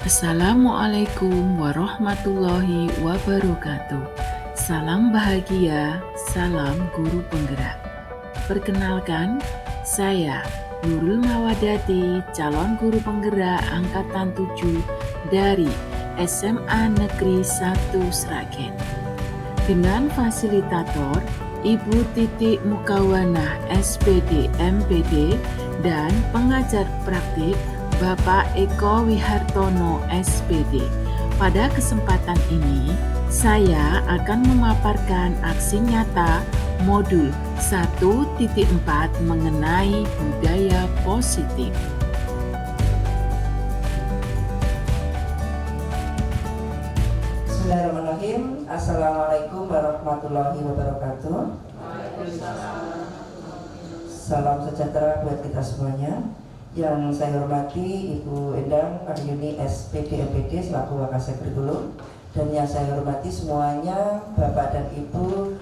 Assalamualaikum warahmatullahi wabarakatuh. Salam bahagia, salam guru penggerak. Perkenalkan, saya Nurul Mawadati, calon guru penggerak angkatan 7 dari SMA Negeri 1 Sragen. Dengan fasilitator Ibu Titik Mukawanah SPD MPD dan pengajar praktik Bapak Eko Wihartono SPD. Pada kesempatan ini, saya akan memaparkan aksi nyata modul 1.4 mengenai budaya positif. Bismillahirrahmanirrahim. Assalamualaikum warahmatullahi wabarakatuh. Salam sejahtera buat kita semuanya. Yang saya hormati Ibu Endang Wahyuni SPD MPD selaku Wakasek Kurikulum, dan yang saya hormati semuanya Bapak dan Ibu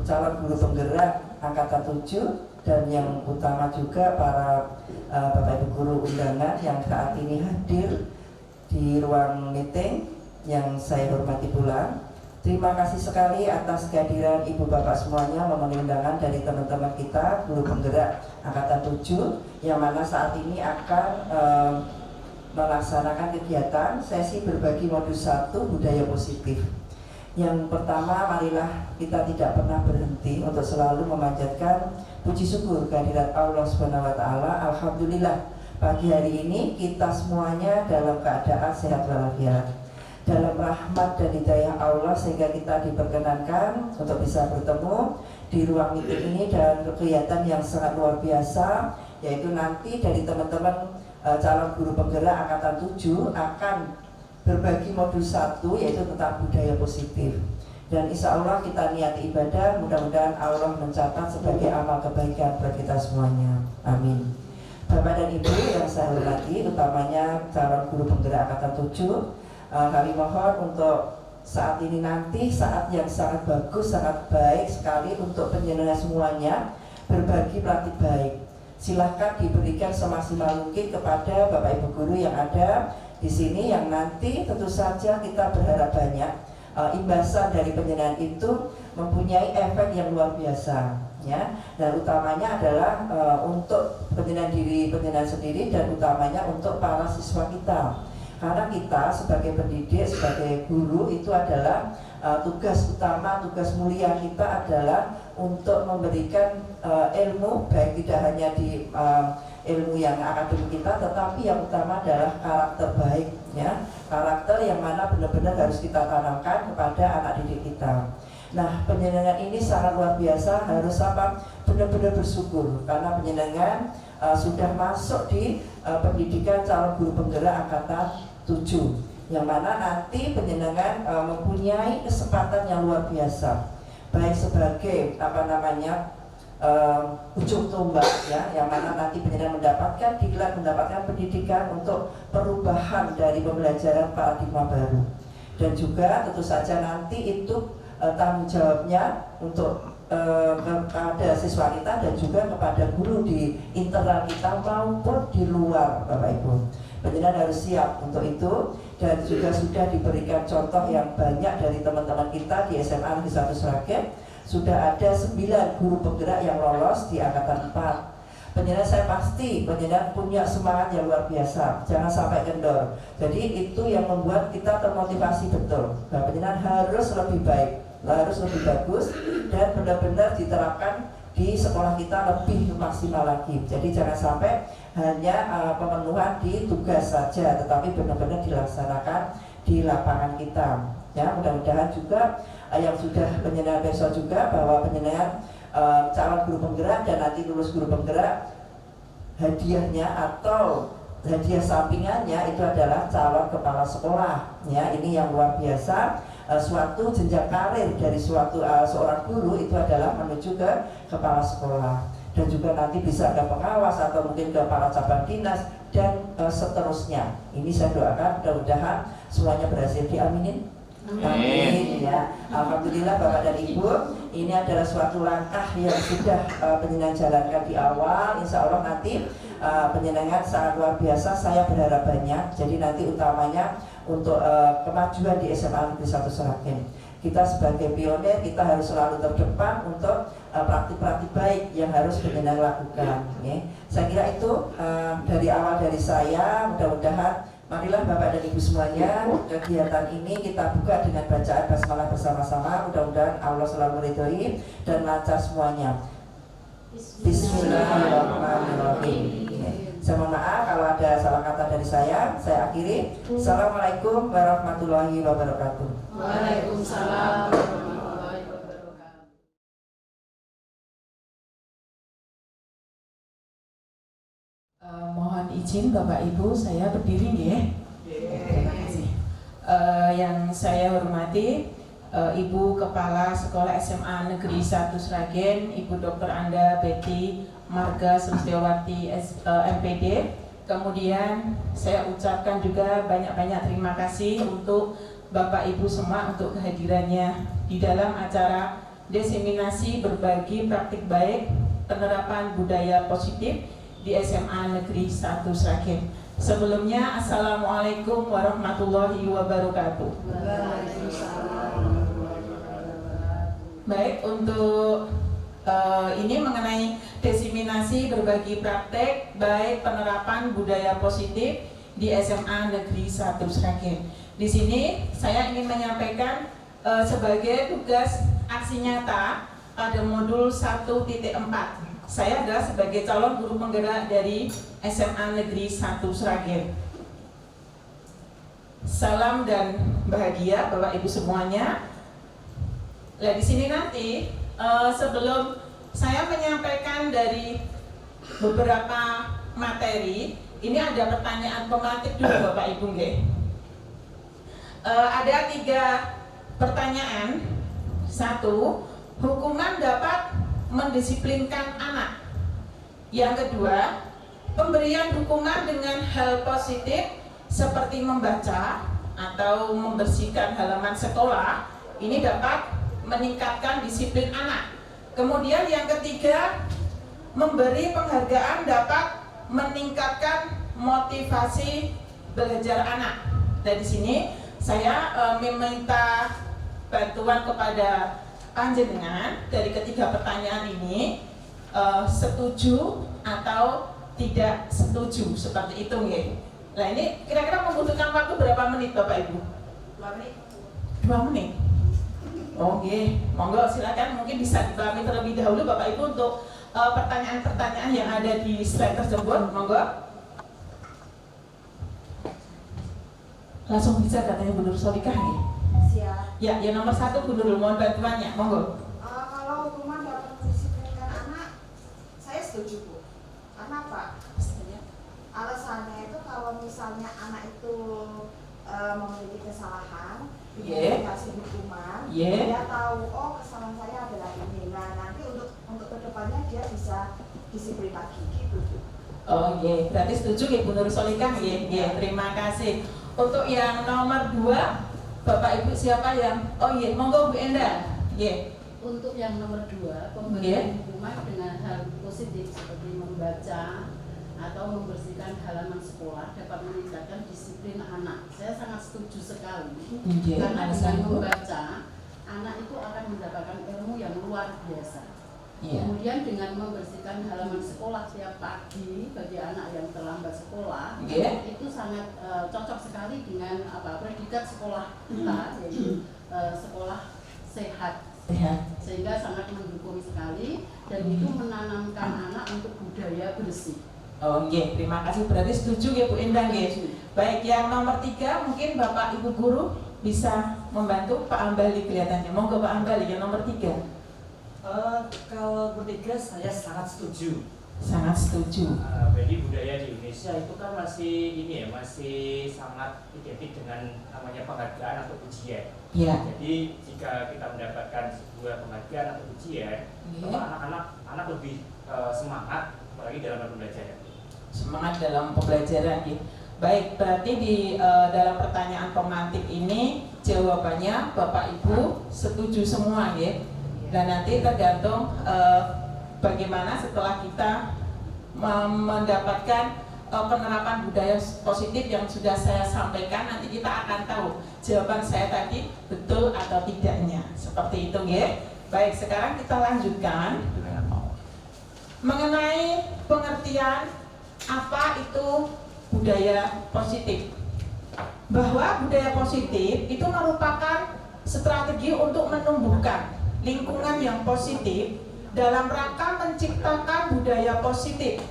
calon guru penggerak angkatan 7, dan yang utama juga para Bapak Ibu guru undangan yang saat ini hadir di ruang meeting yang saya hormati pula. Terima kasih sekali atas kehadiran Ibu Bapak semuanya memenuhi undangan dari teman-teman kita guru penggerak angkatan 7 yang mana saat ini akan melaksanakan kegiatan sesi berbagi modul 1 budaya positif. Yang pertama, marilah kita tidak pernah berhenti untuk selalu memanjatkan puji syukur kehadirat Allah Subhanahu wa taala. Alhamdulillah, pagi hari ini kita semuanya dalam keadaan sehat walafiat, dalam rahmat dan hidayah Allah, sehingga kita diperkenankan untuk bisa bertemu di ruang meeting ini dan kegiatan yang sangat luar biasa, yaitu nanti dari teman-teman calon guru penggerak angkatan 7 akan berbagi modul 1 yaitu tentang budaya positif. Dan insya Allah kita niati ibadah, mudah-mudahan Allah mencatat sebagai amal kebaikan bagi kita semuanya. Amin. Bapak dan Ibu yang saya hormati, utamanya calon guru penggerak angkatan 7, kami mohon untuk saat ini nanti saat yang sangat bagus, sangat baik sekali untuk penjenengan semuanya berbagi praktik baik. Silahkan diberikan semaksimal mungkin kepada Bapak Ibu guru yang ada di sini, yang nanti tentu saja kita berharap banyak imbasan dari penjenengan itu mempunyai efek yang luar biasa, ya. Dan utamanya adalah untuk penjenengan diri penjenengan sendiri, dan utamanya untuk para siswa kita. Karena kita sebagai pendidik, sebagai guru itu adalah tugas utama, tugas mulia kita adalah untuk memberikan ilmu, baik tidak hanya di ilmu yang akademik kita, tetapi yang utama adalah karakter baik, ya, karakter yang mana benar-benar harus kita tanamkan kepada anak didik kita. Nah, penjenengan ini sangat luar biasa, harus apa? Benar-benar bersyukur karena penjenengan sudah masuk di pendidikan calon guru penggerak angkatan 7, yang mana nanti penjenengan mempunyai kesempatan yang luar biasa, baik sebagai ujung tombak, ya, yang mana nanti penjenengan mendapatkan diklat, mendapatkan pendidikan untuk perubahan dari pembelajaran paradigma baru, dan juga tentu saja nanti itu tanggung jawabnya untuk kepada siswa kita dan juga kepada guru di internal kita maupun di luar, Bapak Ibu. Penjenengan harus siap untuk itu, dan juga sudah diberikan contoh yang banyak dari teman-teman kita di SMA Negeri 1 Sragen. Sudah ada 9 guru penggerak yang lolos di angkatan 4. Penjenengan saya pasti penjenengan punya semangat yang luar biasa, jangan sampai kendor. Jadi itu yang membuat kita termotivasi betul bahwa penjenengan harus lebih baik, harus lebih bagus, dan benar-benar diterapkan di sekolah kita lebih maksimal lagi. Jadi jangan sampai hanya pemenuhan di tugas saja, tetapi benar-benar dilaksanakan di lapangan kita. Ya, mudah-mudahan juga yang sudah penjenengan besok juga bahwa penjenengan calon guru penggerak dan nanti lulus guru penggerak, hadiahnya atau hadiah sampingannya itu adalah calon kepala sekolah. Ya, ini yang luar biasa. Suatu jenjang karir dari seorang guru itu adalah menuju ke kepala sekolah, dan juga nanti bisa ke pengawas atau mungkin ke para cabang dinas dan seterusnya. Ini saya doakan mudah-mudahan semuanya berhasil. Diaminin. Amin, ya. Alhamdulillah Bapak dan Ibu, ini adalah suatu langkah yang sudah penjenengan jalankan di awal. Insya Allah nanti penyenangan sangat luar biasa. Saya berharap banyak. Jadi nanti utamanya untuk kemajuan di SMA Negeri 1 Sragen. Kita sebagai pionir, kita harus selalu terdepan untuk praktik-praktik baik yang harus penyenang lakukan. Ya. Saya kira itu dari awal dari saya. Mudah-mudahan marilah Bapak dan Ibu semuanya, kegiatan ini kita buka dengan bacaan basmalah bersama-sama. Mudah-mudahan Allah selalu meridhoi dan lancar semuanya. Bismillahirrahmanirrahim. Saya mohon maaf kalau ada salah kata dari saya akhiri. Assalamualaikum warahmatullahi wabarakatuh. Waalaikumsalam warahmatullahi wabarakatuh. Mohon izin Bapak Ibu, saya berdiri nggih. Terima kasih. Yang saya hormati Ibu Kepala Sekolah SMA Negeri 1 Sragen, Ibu Dr. Anda Betty Marga Sulistiawati MPD. Kemudian saya ucapkan juga banyak-banyak terima kasih untuk Bapak Ibu semua untuk kehadirannya di dalam acara diseminasi berbagi praktik baik penerapan budaya positif di SMA Negeri 1 Sragen. Sebelumnya, Assalamualaikum warahmatullahi wabarakatuh. Baik, untuk ini mengenai diseminasi berbagi praktek baik penerapan budaya positif di SMA Negeri 1 Sragen. Di sini saya ingin menyampaikan sebagai tugas aksi nyata pada modul 1.4. Saya adalah sebagai calon guru penggerak dari SMA Negeri 1 Sragen. Salam dan bahagia Bapak Ibu semuanya. Nah, di sini nanti sebelum saya menyampaikan dari beberapa materi, ini ada pertanyaan pemantik dulu Bapak Ibu nggih. Ada 3 pertanyaan. 1, hukuman dapat mendisiplinkan anak. Yang kedua, pemberian dukungan dengan hal positif seperti membaca atau membersihkan halaman sekolah ini dapat meningkatkan disiplin anak. Kemudian yang ketiga, memberi penghargaan dapat meningkatkan motivasi belajar anak. Dan di sini saya meminta bantuan kepada panjenengan dari ketiga pertanyaan ini, setuju atau tidak setuju, seperti itu nggih. Nah, ini kira-kira membutuhkan waktu berapa menit Bapak Ibu? 2 menit. 2 menit. Oke, monggo silakan, mungkin bisa dipahami terlebih dahulu Bapak Ibu untuk pertanyaan-pertanyaan yang ada di slide tersebut. Monggo. Langsung bisa katanya Bu Nur Solikah nih. Siap. Ya, yang nomor 1 Bu Nurul, mohon bantuannya, monggo. Kalau hukuman dapat mendisiplinkan anak, saya setuju Bu. Karena apa? Alasannya itu kalau misalnya anak itu memiliki kesalahan, dikasih hukuman, dia tahu oh kesalahan saya adalah ini. Nah nanti untuk kedepannya dia bisa disiplin lagi gitu. Oh iya, berarti setuju ya Bu Nur Solikah ya. Terima kasih. Untuk yang nomor 2, Bapak Ibu siapa yang? Oh iya, monggo Bu Enda. Untuk yang nomor 2, pemberian hukuman dengan hal positif seperti membaca atau membersihkan halaman sekolah dapat meningkatkan disiplin anak. Saya sangat setuju sekali. Karena dengan membaca, anak itu akan mendapatkan ilmu yang luar biasa. Kemudian dengan membersihkan halaman sekolah tiap pagi bagi anak yang terlambat sekolah, itu sangat cocok sekali dengan predikat sekolah kita, yaitu sekolah sehat. Sehingga sangat mendukung sekali dan itu menanamkan anak untuk budaya bersih. Oh iya, terima kasih. Berarti setuju ya Bu Endang ya. Baik, yang nomor 3 mungkin Bapak Ibu guru bisa membantu. Pak Ambali kelihatannya. Monggo Pak Ambali yang nomor 3. Kalau bertiga saya sangat setuju. Sangat setuju. Jadi budaya di Indonesia itu kan masih sangat identik dengan namanya penghargaan atau pujian. Jadi jika kita mendapatkan sebuah penghargaan atau pujian, maka anak lebih semangat apalagi dalam pembelajaran. Semangat dalam pembelajaran ya. Baik, berarti di dalam pertanyaan pemantik ini jawabannya Bapak Ibu setuju semua ya. Dan nanti tergantung bagaimana setelah kita mendapatkan penerapan budaya positif yang sudah saya sampaikan. Nanti kita akan tahu jawaban saya tadi betul atau tidaknya. Seperti itu ya. Baik, sekarang kita lanjutkan mengenai pengertian apa itu budaya positif. Bahwa budaya positif itu merupakan strategi untuk menumbuhkan lingkungan yang positif dalam rangka menciptakan budaya positif.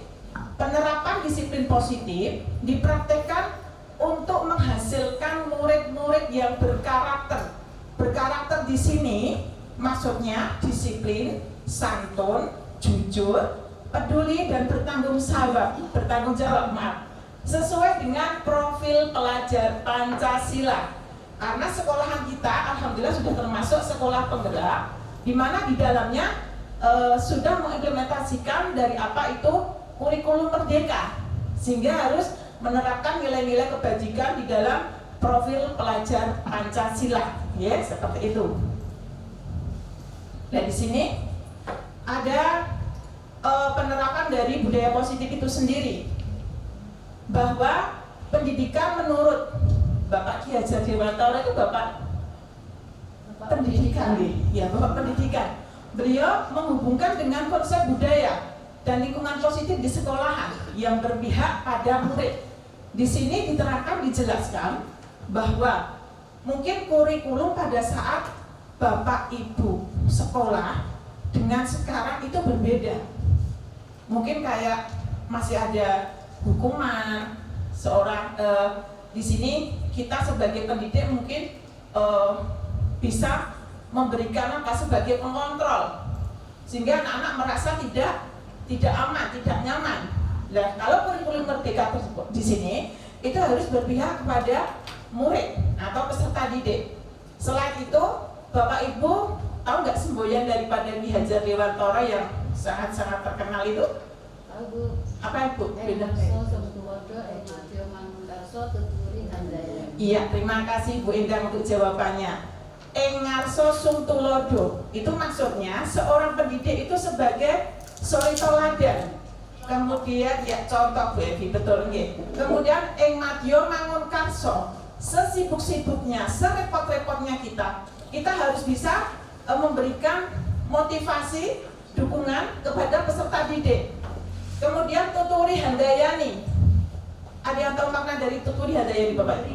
Penerapan disiplin positif dipraktekkan untuk menghasilkan murid-murid yang berkarakter. Berkarakter di sini maksudnya disiplin, santun, jujur, peduli dan bertanggung jawab, sesuai dengan profil pelajar Pancasila. Karena sekolahan kita alhamdulillah sudah termasuk sekolah penggerak, di mana di dalamnya sudah mengimplementasikan dari apa itu kurikulum merdeka, sehingga harus menerapkan nilai-nilai kebajikan di dalam profil pelajar Pancasila, ya seperti itu. Nah di sini ada penerapan dari budaya positif itu sendiri, bahwa pendidikan menurut Bapak Ki Hajar Dewantara itu Bapak pendidikan, ya Bapak pendidikan. Beliau menghubungkan dengan konsep budaya dan lingkungan positif di sekolahan yang berpihak pada murid. Di sini diterangkan, dijelaskan bahwa mungkin kurikulum pada saat Bapak Ibu sekolah dengan sekarang itu berbeda. Mungkin kayak masih ada hukuman seorang di sini kita sebagai pendidik mungkin bisa memberikan apa sebagai pengontrol sehingga anak-anak merasa tidak aman, tidak nyaman. Nah, kalau kurikulum merdeka tersebut di sini itu harus berpihak kepada murid atau peserta didik. Selain itu, Bapak Ibu tahu nggak semboyan daripada Ki Hajar Dewantara yang sangat-sangat terkenal itu? Tahu Bu. Apa itu? Iya, terima kasih Bu Endang untuk jawabannya. Engarso Sungtulodo itu maksudnya seorang pendidik itu sebagai suri teladan. Kemudian ya contoh Bu Evi, betul nggih. Kemudian ing madya mangun karso, sesibuk-sibuknya, serepot-repotnya kita harus bisa memberikan motivasi, dukungan kepada peserta didik. Kemudian tuturi handayani. Ada yang tahu makna dari tuturi handayani Bapak?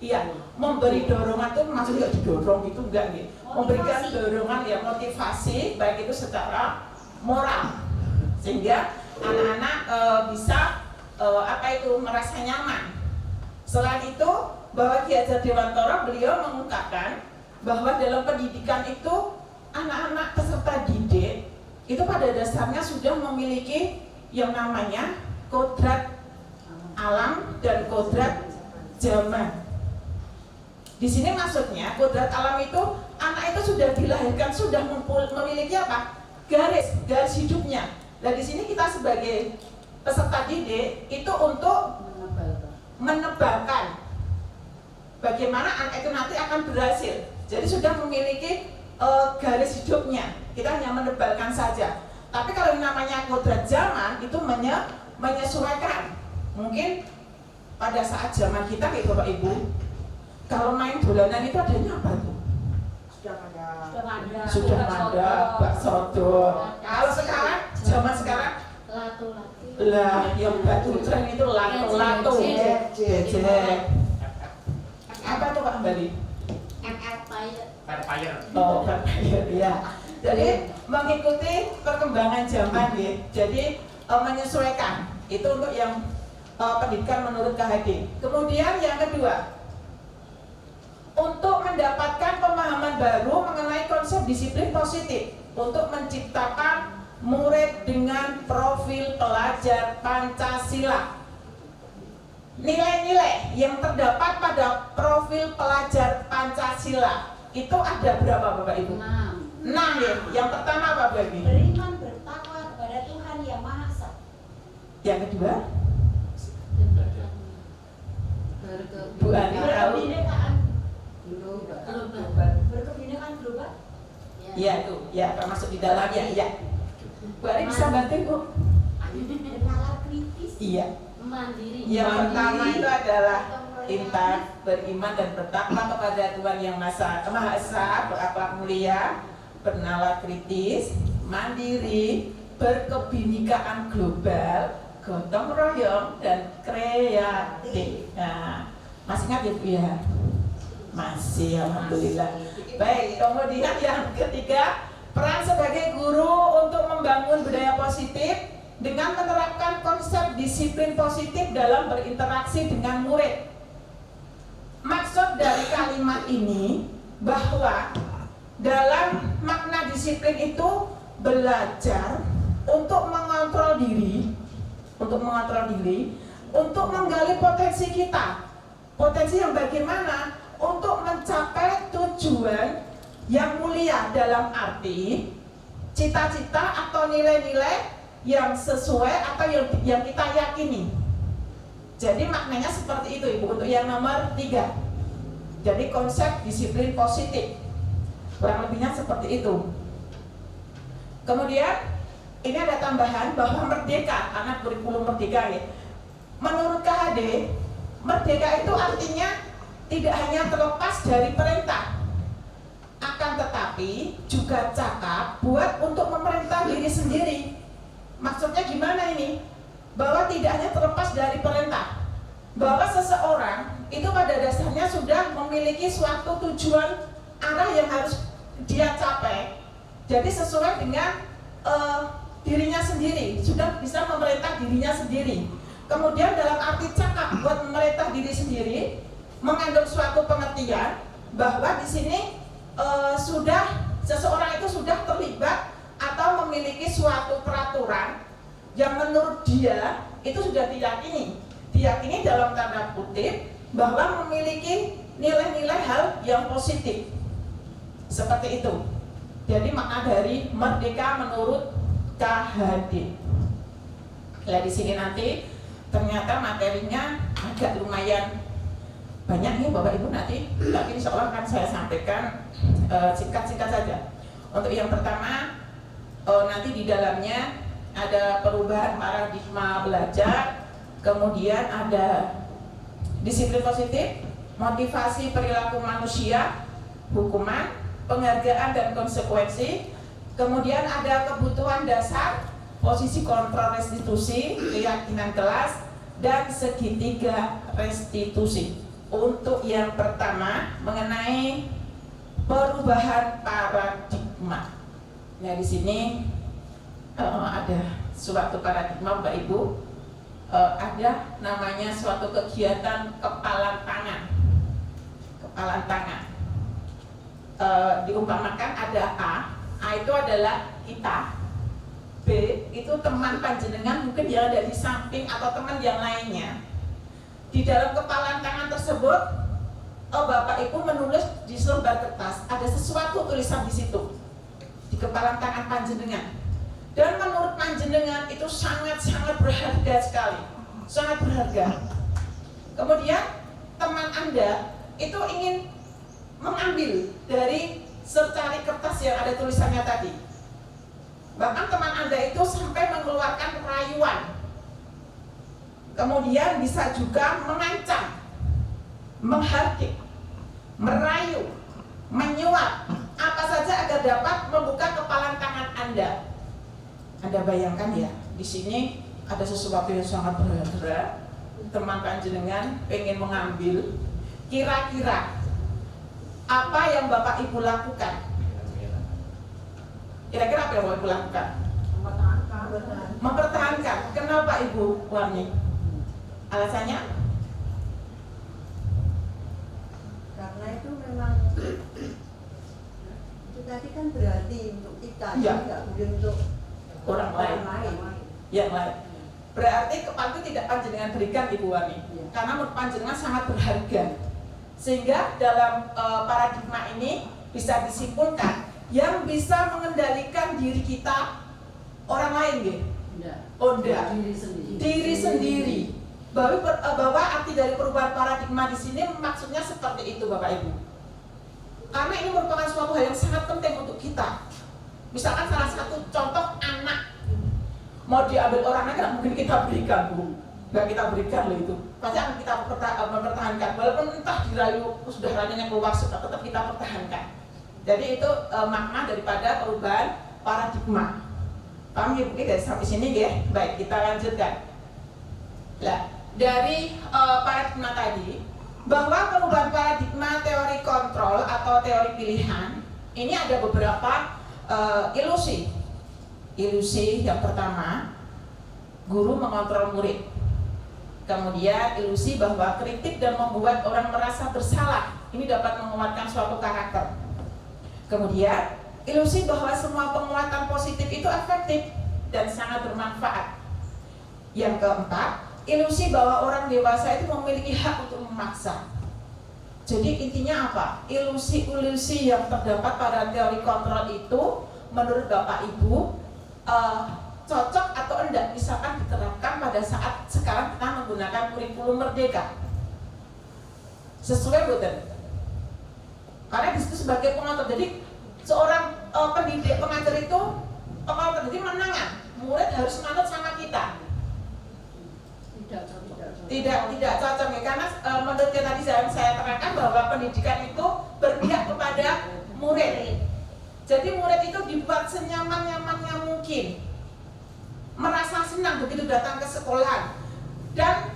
Iya, memberi dorongan itu maksudnya didorong itu enggak nih. Memberikan dorongan ya, motivasi baik itu secara moral sehingga anak-anak bisa merasa nyaman. Selain itu, bahwa Ki Hajar Dewantara beliau mengungkapkan bahwa dalam pendidikan itu anak-anak peserta didik itu pada dasarnya sudah memiliki yang namanya kodrat alam dan kodrat zaman. Di sini maksudnya kodrat alam itu anak itu sudah dilahirkan sudah memiliki apa? Garis hidupnya. Nah di sini kita sebagai peserta didik itu untuk menebalkan bagaimana anak itu nanti akan berhasil. Jadi sudah memiliki garis hidupnya. Kita hanya menebalkan saja. Tapi kalau yang namanya kodrat zaman itu menyesuaikan. Mungkin pada saat zaman kita nih Bapak Ibu, kalau main dolanan itu adanya apa tuh? Sudah ada bakso. Kalau sekarang, zaman sekarang latu-latu. Lah, yang batu tren itu latu-latu. Jejek. Apa tuh Pak Mbali? Vampire. Oh, vampire ya. Jadi mengikuti perkembangan zaman ya. Jadi menyesuaikan. Itu untuk yang pendidikan menurut KHD. Kemudian yang kedua, untuk mendapatkan pemahaman baru mengenai konsep disiplin positif untuk menciptakan murid dengan profil pelajar Pancasila. Nilai-nilai yang terdapat pada profil pelajar Pancasila itu ada berapa Bapak Ibu? 6 ya. Yang pertama apa Bapak Ibu? Beriman bertakwa kepada Tuhan Yang Maha Esa. Yang kedua? Bu Ani tahu? Berkebinekaan global. Iya itu, ya termasuk di dalamnya, ya. Bu Ani bisa bantu Bu? Iya. Mandiri. Yang pertama itu adalah Atau intan, beriman dan bertakwa kepada Tuhan yang Maha Esa, berakhlak mulia, bernalar kritis, mandiri, berkebinekaan global, gotong royong dan kreatif. Nah, masih ingat ya Bu ya? Masih, alhamdulillah. Baik, kemudian yang ketiga, peran sebagai guru untuk membangun budaya positif dengan menerapkan konsep disiplin positif dalam berinteraksi dengan murid. Maksud dari kalimat ini bahwa dalam makna disiplin itu belajar untuk mengontrol diri, untuk menggali potensi kita. Potensi yang bagaimana? Untuk mencapai tujuan yang mulia, dalam arti cita-cita atau nilai-nilai yang sesuai atau yang kita yakini. Jadi maknanya seperti itu Ibu untuk yang nomor 3. Jadi konsep disiplin positif kurang lebihnya seperti itu. Kemudian ini ada tambahan bahwa merdeka, anak kurikulum merdeka ya. Menurut KHD, merdeka itu artinya tidak hanya terlepas dari perintah, akan tetapi juga cakap buat untuk memerintah diri sendiri. Maksudnya gimana ini? Bahwa tidak hanya terlepas dari perintah, bahwa seseorang itu pada dasarnya sudah memiliki suatu tujuan arah yang harus dia capai. Jadi sesuai dengan dirinya sendiri, sudah bisa memerintah dirinya sendiri. Kemudian dalam arti cakap buat memerintah diri sendiri mengandung suatu pengertian bahwa di sini seseorang itu sudah terlibat atau memiliki suatu peraturan yang menurut dia itu sudah diyakini dalam tanda kutip bahwa memiliki nilai-nilai hal yang positif seperti itu. Jadi makna dari merdeka menurut KHD. Nah di sini nanti ternyata materinya agak lumayan banyak nih Bapak Ibu nanti, tapi insya Allah akan saya sampaikan singkat-singkat saja. Untuk yang pertama, nanti di dalamnya ada perubahan paradigma belajar, kemudian ada disiplin positif, motivasi perilaku manusia, hukuman, penghargaan dan konsekuensi, kemudian ada kebutuhan dasar, posisi kontrol restitusi, keyakinan kelas, dan segitiga restitusi. Untuk yang pertama mengenai perubahan paradigma. Nah di sini ada suatu paradigma Bapak Ibu, ada namanya suatu kegiatan kepalan tangan. Kepalan tangan. Diumpamakan ada A itu adalah kita, B itu teman panjenengan mungkin yang ada di samping atau teman yang lainnya. Di dalam kepalan tangan tersebut, Bapak Ibu menulis di selembar kertas, ada sesuatu tulisan di situ di kepalan tangan panjenengan. Dan menurut panjenengan itu sangat-sangat berharga sekali, sangat berharga. Kemudian teman Anda itu ingin mengambil dari secari kertas yang ada tulisannya tadi. Bahkan teman Anda itu sampai mengeluarkan rayuan. Kemudian bisa juga mengancam, menghardik, merayu, menyuap, apa saja agar dapat membuka kepalan tangan Anda. Anda bayangkan ya, di sini ada sesuatu yang sangat berharga. Teman panjenengan pengen mengambil, kira-kira apa yang Bapak Ibu lakukan? Kira-kira apa yang Bapak Ibu lakukan? Mempertahankan. Kenapa Ibu Warni? Alasannya? Karena itu memang itu tadi kan berarti untuk kita, ya. Tidak boleh untuk orang lain. Yang lain. Berarti kepalan itu tidak panjenengan berikan Ibu Wani, ya. Karena menurut panjenengan sangat berharga. Sehingga dalam paradigma ini bisa disimpulkan yang bisa mengendalikan diri kita orang lain, gitu. Oh enggak. Diri sendiri. Bahwa arti dari perubahan paradigma di sini maksudnya seperti itu Bapak Ibu. Karena ini merupakan suatu hal yang sangat penting untuk kita. Misalkan salah satu contoh anak mau diambil orang lain, mungkin kita berikan Bu. nggak kita berikan loh itu, pasti akan kita mempertahankan walaupun entah dirayu sudah rayunya keluar, tetap kita pertahankan. Jadi itu makna daripada perubahan paradigma. Paham ya, mungkin dari sampai sini ya. Baik, kita lanjutkan. Nah, dari paradigma tadi, bahwa perubahan paradigma teori kontrol atau teori pilihan ini ada beberapa ilusi. Ilusi yang pertama, guru mengontrol murid. Kemudian ilusi bahwa kritik dan membuat orang merasa bersalah ini dapat menguatkan suatu karakter. Kemudian ilusi bahwa semua penguatan positif itu efektif dan sangat bermanfaat. Yang keempat, ilusi bahwa orang dewasa itu memiliki hak untuk memaksa. Jadi intinya apa? Ilusi-ilusi yang terdapat pada teori kontrol itu menurut Bapak Ibu cocok atau enggak misalkan diterapkan pada saat sekarang kita menggunakan kurikulum merdeka? Sesuai betul? Karena disitu sebagai pengatur, jadi seorang pendidik pengajar itu pengatur, jadi menangan murid harus manut sama kita. Tidak cocok ya, karena menurut tadi saya terangkan bahwa pendidikan itu berpihak kepada murid. Jadi murid itu dibuat senyaman-nyamannya mungkin, merasa senang begitu datang ke sekolah dan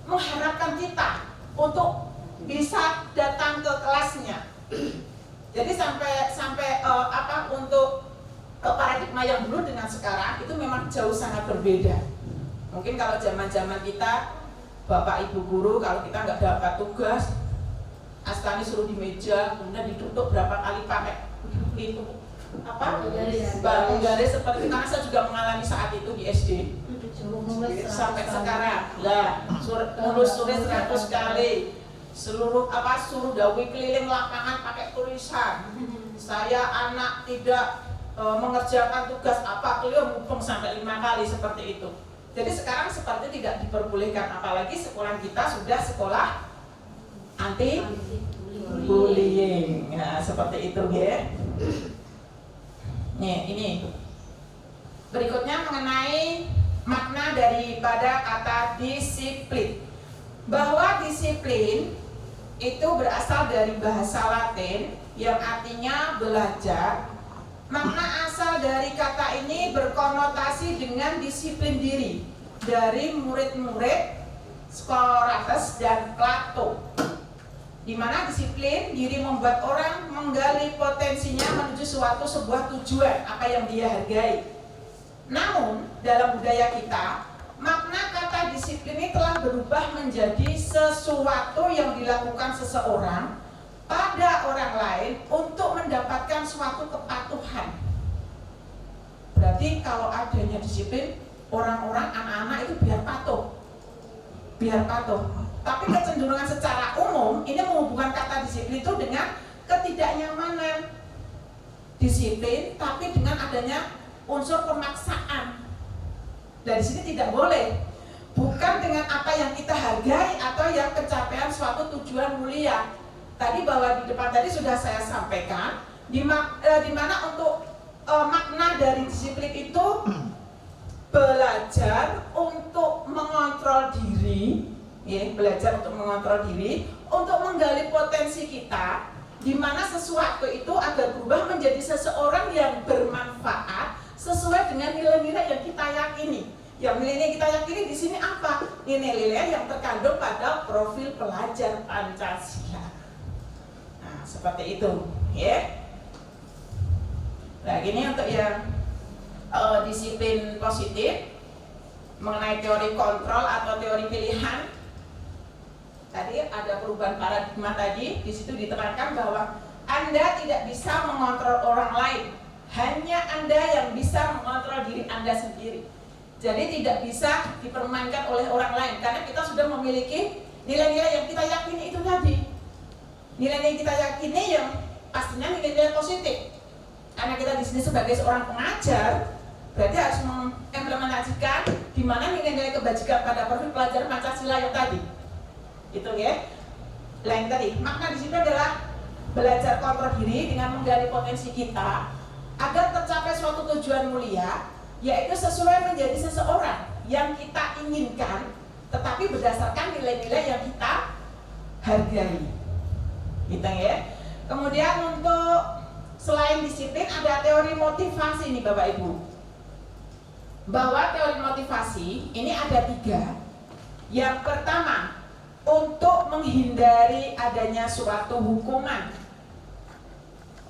mengharapkan kita untuk bisa datang ke kelasnya. Jadi sampai untuk paradigma yang dulu dengan sekarang itu memang jauh sangat berbeda. Mungkin kalau zaman kita, Bapak Ibu guru, kalau kita nggak dapat tugas, Astani suruh di meja, kemudian ditutup berapa kali pakai itu garis seperti itu, karena saya juga mengalami saat itu di SD sampai sekarang. Lah, nulis 100 kali, suruh dawi keliling lapangan pakai tulisan. Saya anak tidak mengerjakan tugas apa, beliau mumpung sampai 5 kali seperti itu. Jadi sekarang seperti tidak diperbolehkan, apalagi sekolah kita sudah sekolah anti bullying. Nah, seperti itu ya. Nih, ini berikutnya mengenai makna daripada kata disiplin. Bahwa disiplin itu berasal dari bahasa Latin yang artinya belajar. Makna asal dari kata ini berkonotasi dengan disiplin diri dari murid-murid Socrates dan Plato, di mana disiplin diri membuat orang menggali potensinya menuju sebuah tujuan apa yang dia hargai. Namun dalam budaya kita, makna kata disiplin ini telah berubah menjadi sesuatu yang dilakukan seseorang pada orang lain untuk mendapatkan suatu kepatuhan. Berarti kalau adanya disiplin, orang-orang, anak-anak itu biar patuh. Tapi kecenderungan secara umum ini menghubungkan kata disiplin itu dengan ketidaknyamanan. Disiplin tapi dengan adanya unsur pemaksaan. Dari sini tidak boleh. Bukan dengan apa yang kita hargai atau yang pencapaian suatu tujuan mulia. Tadi bahwa di depan tadi sudah saya sampaikan di mana untuk makna dari disiplin itu belajar untuk mengontrol diri, ya, belajar untuk mengontrol diri, untuk menggali potensi kita, di mana sesuatu itu agar berubah menjadi seseorang yang bermanfaat sesuai dengan nilai-nilai yang kita yakini. Yang nilai-nilai kita yakini di sini apa? Nilai-nilai yang terkandung pada profil pelajar Pancasila. Seperti itu, ya. Nah, ini untuk yang disiplin positif mengenai teori kontrol atau teori pilihan. Tadi ada perubahan paradigma tadi, di situ diterangkan bahwa Anda tidak bisa mengontrol orang lain, hanya Anda yang bisa mengontrol diri Anda sendiri. Jadi tidak bisa dipermainkan oleh orang lain, karena kita sudah memiliki nilai-nilai yang kita yakini itu tadi. Nilai-nilai kita yakini yang pastinya nilai-nilai positif. Karena kita di sini sebagai seorang pengajar, berarti harus mengimplementasikan di mana nilai-nilai kebajikan pada profil pelajar Pancasila yang tadi. Itu ya. Lain tadi, makna di sini adalah belajar kontrol diri dengan menggali potensi kita agar tercapai suatu tujuan mulia, yaitu sesuai menjadi seseorang yang kita inginkan, tetapi berdasarkan nilai-nilai yang kita hargai. Gitu ya. Kemudian untuk selain disiplin ada teori motivasi nih Bapak Ibu. Bahwa teori motivasi ini ada 3. Yang pertama, untuk menghindari adanya suatu hukuman.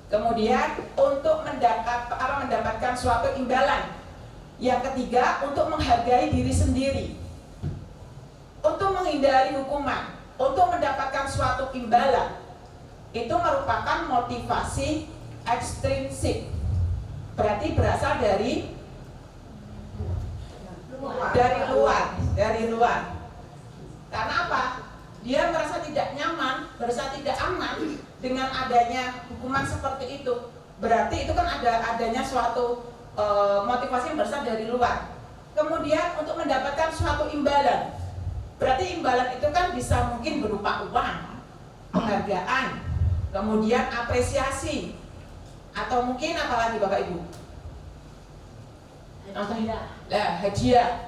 Kemudian untuk mendapatkan suatu imbalan. Yang ketiga, untuk menghargai diri sendiri. Untuk menghindari hukuman, untuk mendapatkan suatu imbalan, itu merupakan motivasi ekstrinsik. Berarti berasal dari luar. Karena apa? Dia merasa tidak nyaman, merasa tidak aman dengan adanya hukuman seperti itu. Berarti itu kan adanya suatu motivasi yang berasal dari luar. Kemudian untuk mendapatkan suatu imbalan. Berarti imbalan itu kan bisa mungkin berupa uang, penghargaan, kemudian apresiasi, atau mungkin apalagi Bapak Ibu? Hadiah.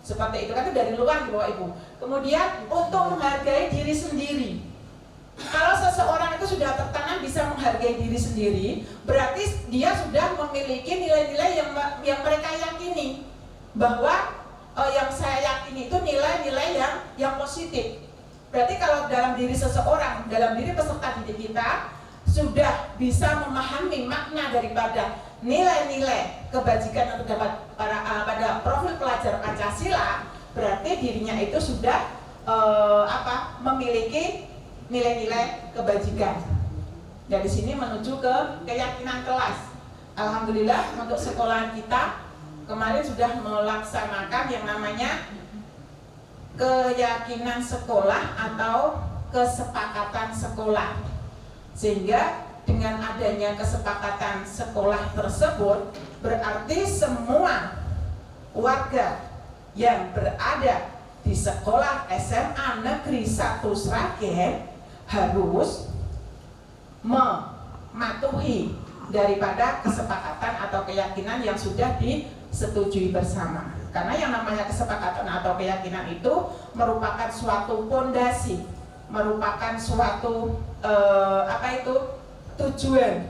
Seperti itu kan dari luar Bapak Ibu. Kemudian untuk menghargai diri sendiri. Kalau seseorang itu sudah tertanam bisa menghargai diri sendiri, berarti dia sudah memiliki nilai-nilai yang mereka yakini, bahwa yang saya yakini itu nilai-nilai yang positif. Berarti kalau dalam diri seseorang, dalam diri peserta didik kita sudah bisa memahami makna daripada nilai-nilai kebajikan yang terdapat pada profil pelajar Pancasila, berarti dirinya itu sudah memiliki nilai-nilai kebajikan. Dari sini menuju ke keyakinan kelas. Alhamdulillah untuk sekolahan kita kemarin sudah melaksanakan yang namanya keyakinan sekolah atau kesepakatan sekolah. Sehingga dengan adanya kesepakatan sekolah tersebut, berarti semua warga yang berada di sekolah SMA Negeri 1 Sragen harus mematuhi daripada kesepakatan atau keyakinan yang sudah disetujui bersama. Karena yang namanya kesepakatan atau keyakinan itu merupakan suatu fondasi, merupakan suatu tujuan,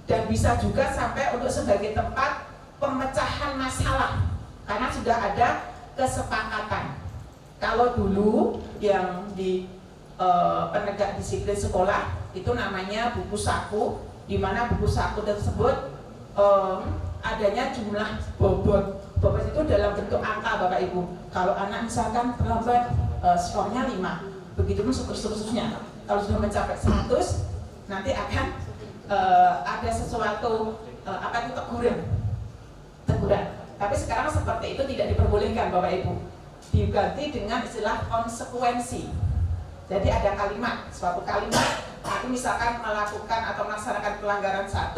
dan bisa juga sampai untuk sebagai tempat pemecahan masalah karena sudah ada kesepakatan. Kalau dulu yang di penegak disiplin sekolah itu namanya buku saku, di mana buku saku tersebut adanya jumlah bobot. Bobot itu dalam bentuk angka Bapak Ibu. Kalau anak misalkan terlambat skornya 5, begitu seterusnya. Kalau sudah mencapai 100, nanti akan ada sesuatu teguran. Tapi sekarang seperti itu tidak diperbolehkan Bapak Ibu. Diganti dengan istilah konsekuensi. Jadi ada kalimat, suatu kalimat, nanti misalkan melakukan atau melaksanakan pelanggaran 1,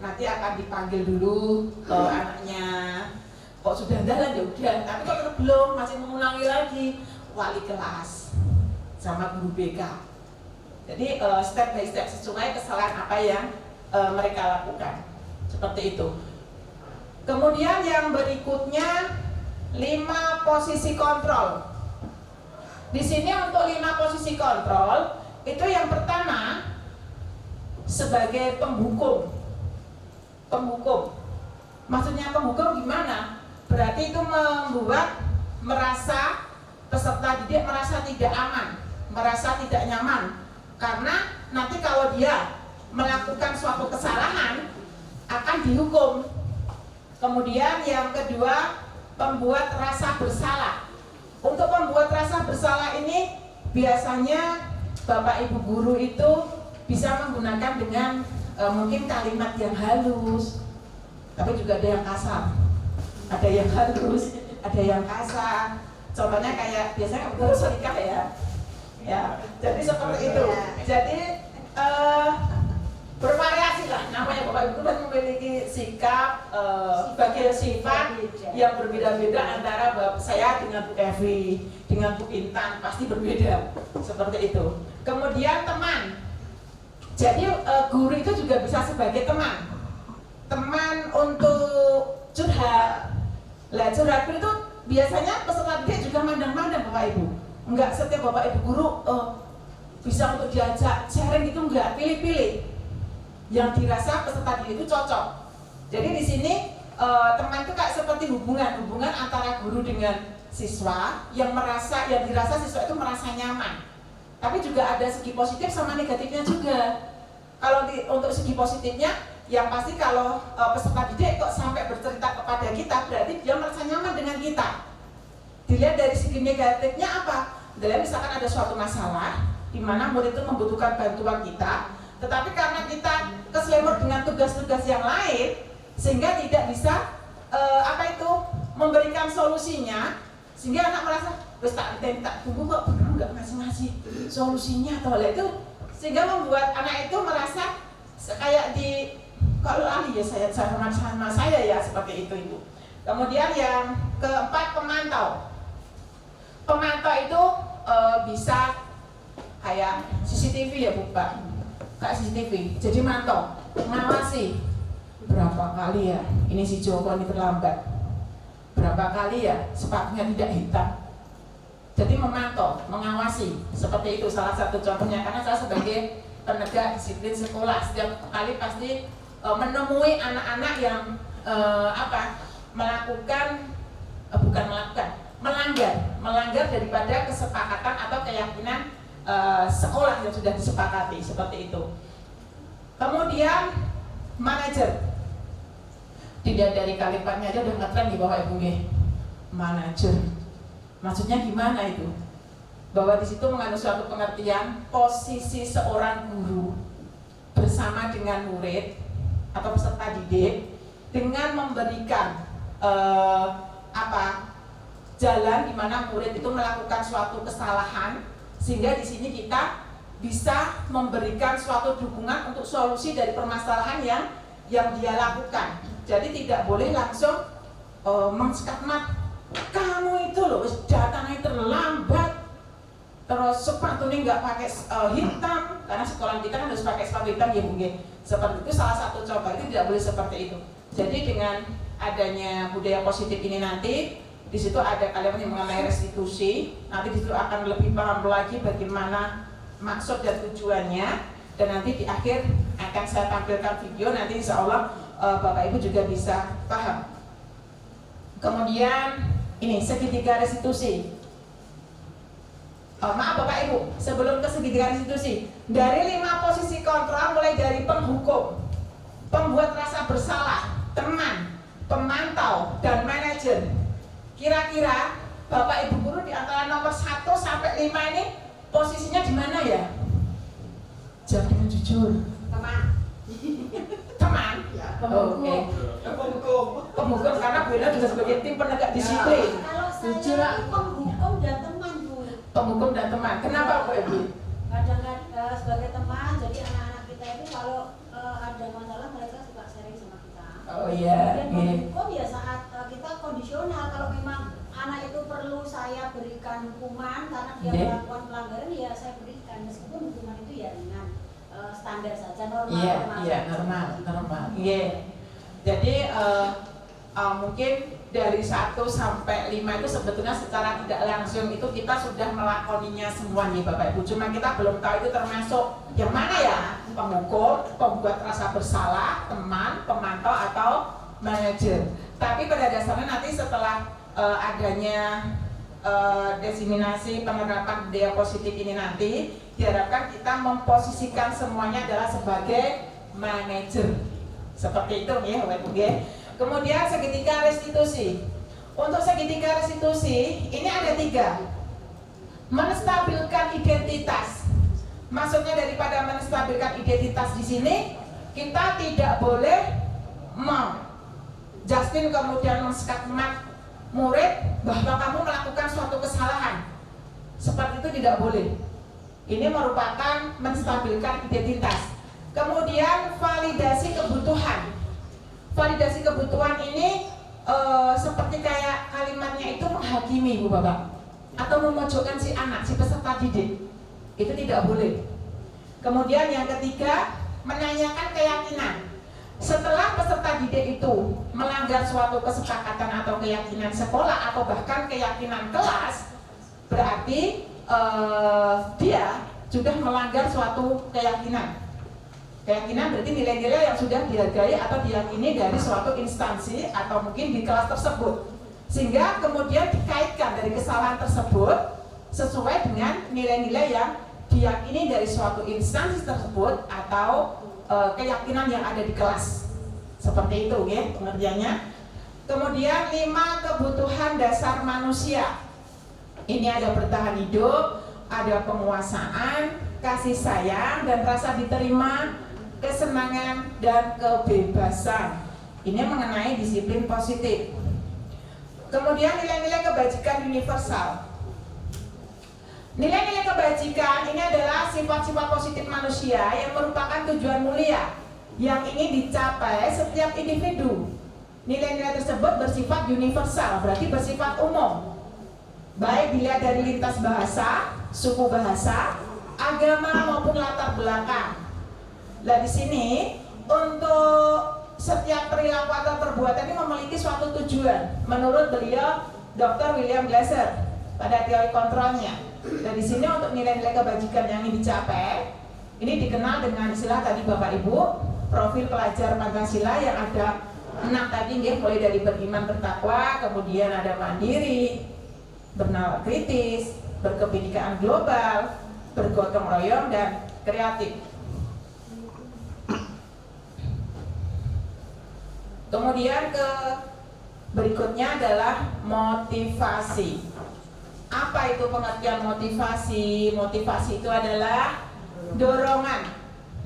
nanti akan dipanggil dulu anaknya. Kok sudah jalan ya udah, tapi kok tetap belum, masih mengulangi lagi, wali kelas sama guru BK. Jadi step by step sesuai kesalahan apa yang mereka lakukan. Seperti itu. Kemudian yang berikutnya 5 posisi kontrol. Di sini untuk 5 posisi kontrol itu yang pertama sebagai penghukum. Maksudnya penghukum gimana? Berarti itu membuat merasa peserta didik merasa tidak aman, merasa tidak nyaman. Karena nanti kalau dia melakukan suatu kesalahan akan dihukum. Kemudian yang kedua, pembuat rasa bersalah. Untuk membuat rasa bersalah ini biasanya Bapak Ibu guru itu bisa menggunakan dengan mungkin kalimat yang halus, tapi juga ada yang kasar. Ada yang halus, ada yang kasar. Contohnya kayak biasanya harus nikah ya, jadi seperti itu. Jadi bervariasi lah namanya Bapak Ibu kan memiliki sikap sebagai sifat yang berbeda-beda antara saya dengan Bu Evi, dengan Bu Intan pasti berbeda seperti itu. Kemudian teman, jadi guru itu juga bisa sebagai teman untuk curhat. Lah curhat itu biasanya peserta didik juga juga mandang-mandang Bapak Ibu. Enggak setiap Bapak Ibu guru bisa untuk diajak sharing itu, enggak, pilih-pilih yang dirasa peserta didik itu cocok. Jadi di sini teman itu kayak seperti hubungan antara guru dengan siswa yang dirasa siswa itu merasa nyaman. Tapi juga ada segi positif sama negatifnya juga. Kalau untuk segi positifnya, yang pasti kalau peserta didik kok sampai bercerita kepada kita, berarti dia merasa nyaman dengan kita. Dilihat dari segi negatifnya apa? Dilihat misalkan ada suatu masalah di mana murid itu membutuhkan bantuan kita, tetapi karena kita keselimut dengan tugas-tugas yang lain, sehingga tidak bisa memberikan solusinya, sehingga anak merasa tak tunggu kok benar nggak ngasih solusinya atau hal itu, sehingga membuat anak itu merasa kayak kalau ahli ya saya sama saya ya seperti itu Ibu. Kemudian yang keempat, pemantau itu bisa kayak CCTV ya Bu Pak, kayak CCTV, jadi mantau, mengawasi berapa kali ya ini si Joko ini terlambat, berapa kali ya sepatunya tidak hitam. Jadi memantau, mengawasi, seperti itu salah satu contohnya. Karena saya sebagai penegak disiplin sekolah setiap kali pasti menemui anak-anak yang melanggar daripada kesepakatan atau keyakinan sekolah yang sudah disepakati, seperti itu. Kemudian manajer, tidak dari kalimatnya aja udah ngetren di bawah Ibu manajer. Maksudnya gimana itu? Bahwa di situ mengandung suatu pengertian posisi seorang guru bersama dengan murid atau peserta didik dengan memberikan jalan di mana murid itu melakukan suatu kesalahan, sehingga di sini kita bisa memberikan suatu dukungan untuk solusi dari permasalahan yang dia lakukan. Jadi tidak boleh langsung mengskatmat, kamu itu loh datangnya terlambat, terus sepatunya nggak pakai hitam, karena sekolah kita kan harus pakai sepatu hitam ya mungkin. Seperti itu salah satu contoh, itu tidak boleh seperti itu. Jadi dengan adanya budaya positif ini nanti di situ ada kalimat yang mengenai restitusi. Nanti di situ akan lebih paham lagi bagaimana maksud dan tujuannya, dan nanti di akhir akan saya tampilkan video, nanti insya Allah Bapak Ibu juga bisa paham. Kemudian ini segitiga restitusi. Maaf Bapak Ibu, sebelum ke segitiga restitusi, dari 5 posisi kontrol mulai dari penghukum, pembuat rasa bersalah, teman, pemantau, dan manajer. Kira-kira Bapak Ibu guru di antara nomor 1 sampai 5 ini posisinya di mana ya? Jawab dengan jujur. Teman? Ya. Oke. Pemhukum karena beliau juga sebagai tim penegak disiplin. Kalau saya penghukum dan teman Bu. Penghukum dan teman. Kenapa Bu Ibu? Kadang-kadang sebagai teman, jadi anak-anak kita itu kalau ada masalah mereka suka sharing sama kita. Oh iya. Dan penghukum ya saat kita kondisional, kalau memang anak itu perlu saya berikan hukuman karena dia melakukan pelanggaran, ya saya berikan, meskipun hukuman itu ya ringan, standar saja, normal. Iya, normal. Iya. Jadi mungkin dari 1 sampai 5 itu sebetulnya secara tidak langsung itu kita sudah melakoninya semuanya Bapak Ibu. Cuma kita belum tahu itu termasuk yang mana ya? Penghukum, pembuat rasa bersalah, teman, pemantau atau manajer. Tapi pada dasarnya nanti setelah adanya diseminasi penerapan budaya positif ini nanti diharapkan kita memposisikan semuanya adalah sebagai manajer. Seperti itu ya Bapak Ibu ya. Kemudian segitiga restitusi. Untuk segitiga restitusi ini ada 3. Menstabilkan identitas. Maksudnya daripada menstabilkan identitas di sini, kita tidak boleh Justin kemudian menskatmat murid bahwa kamu melakukan suatu kesalahan. Seperti itu tidak boleh. Ini merupakan menstabilkan identitas. Kemudian validasi kebutuhan. Validasi kebutuhan ini seperti kayak kalimatnya itu menghakimi Bu Bapak, atau memojokkan si anak, si peserta didik. Itu tidak boleh. Kemudian yang ketiga, menanyakan keyakinan. Setelah peserta didik itu melanggar suatu kesepakatan atau keyakinan sekolah atau bahkan keyakinan kelas, berarti dia sudah melanggar suatu keyakinan. Keyakinan berarti nilai-nilai yang sudah dihargai atau diyakini dari suatu instansi atau mungkin di kelas tersebut, sehingga kemudian dikaitkan dari kesalahan tersebut sesuai dengan nilai-nilai yang diyakini dari suatu instansi tersebut atau keyakinan yang ada di kelas. Seperti itu ya pengertiannya. Kemudian 5 kebutuhan dasar manusia. Ini ada bertahan hidup, ada penguasaan, kasih sayang dan rasa diterima, kesenangan dan kebebasan. Ini mengenai disiplin positif. Kemudian nilai-nilai kebajikan universal. Nilai-nilai kebajikan ini adalah sifat-sifat positif manusia yang merupakan tujuan mulia yang ingin dicapai setiap individu. Nilai-nilai tersebut bersifat universal, berarti bersifat umum. Baik dilihat dari lintas bahasa, suku bahasa, agama maupun latar belakang. Nah di sini untuk setiap perilaku atau perbuatan ini memiliki suatu tujuan. Menurut beliau, Dr. William Glasser pada teori kontrolnya. Dan di sini untuk nilai-nilai kebajikan yang ingin dicapai, ini dikenal dengan istilah tadi Bapak Ibu, profil pelajar Pancasila yang ada 6 tadi, mulai dari beriman bertakwa, kemudian ada mandiri, bernalar kritis, berkebinekaan global, bergotong royong dan kreatif. Kemudian berikutnya adalah motivasi. Apa itu pengertian motivasi? Motivasi itu adalah dorongan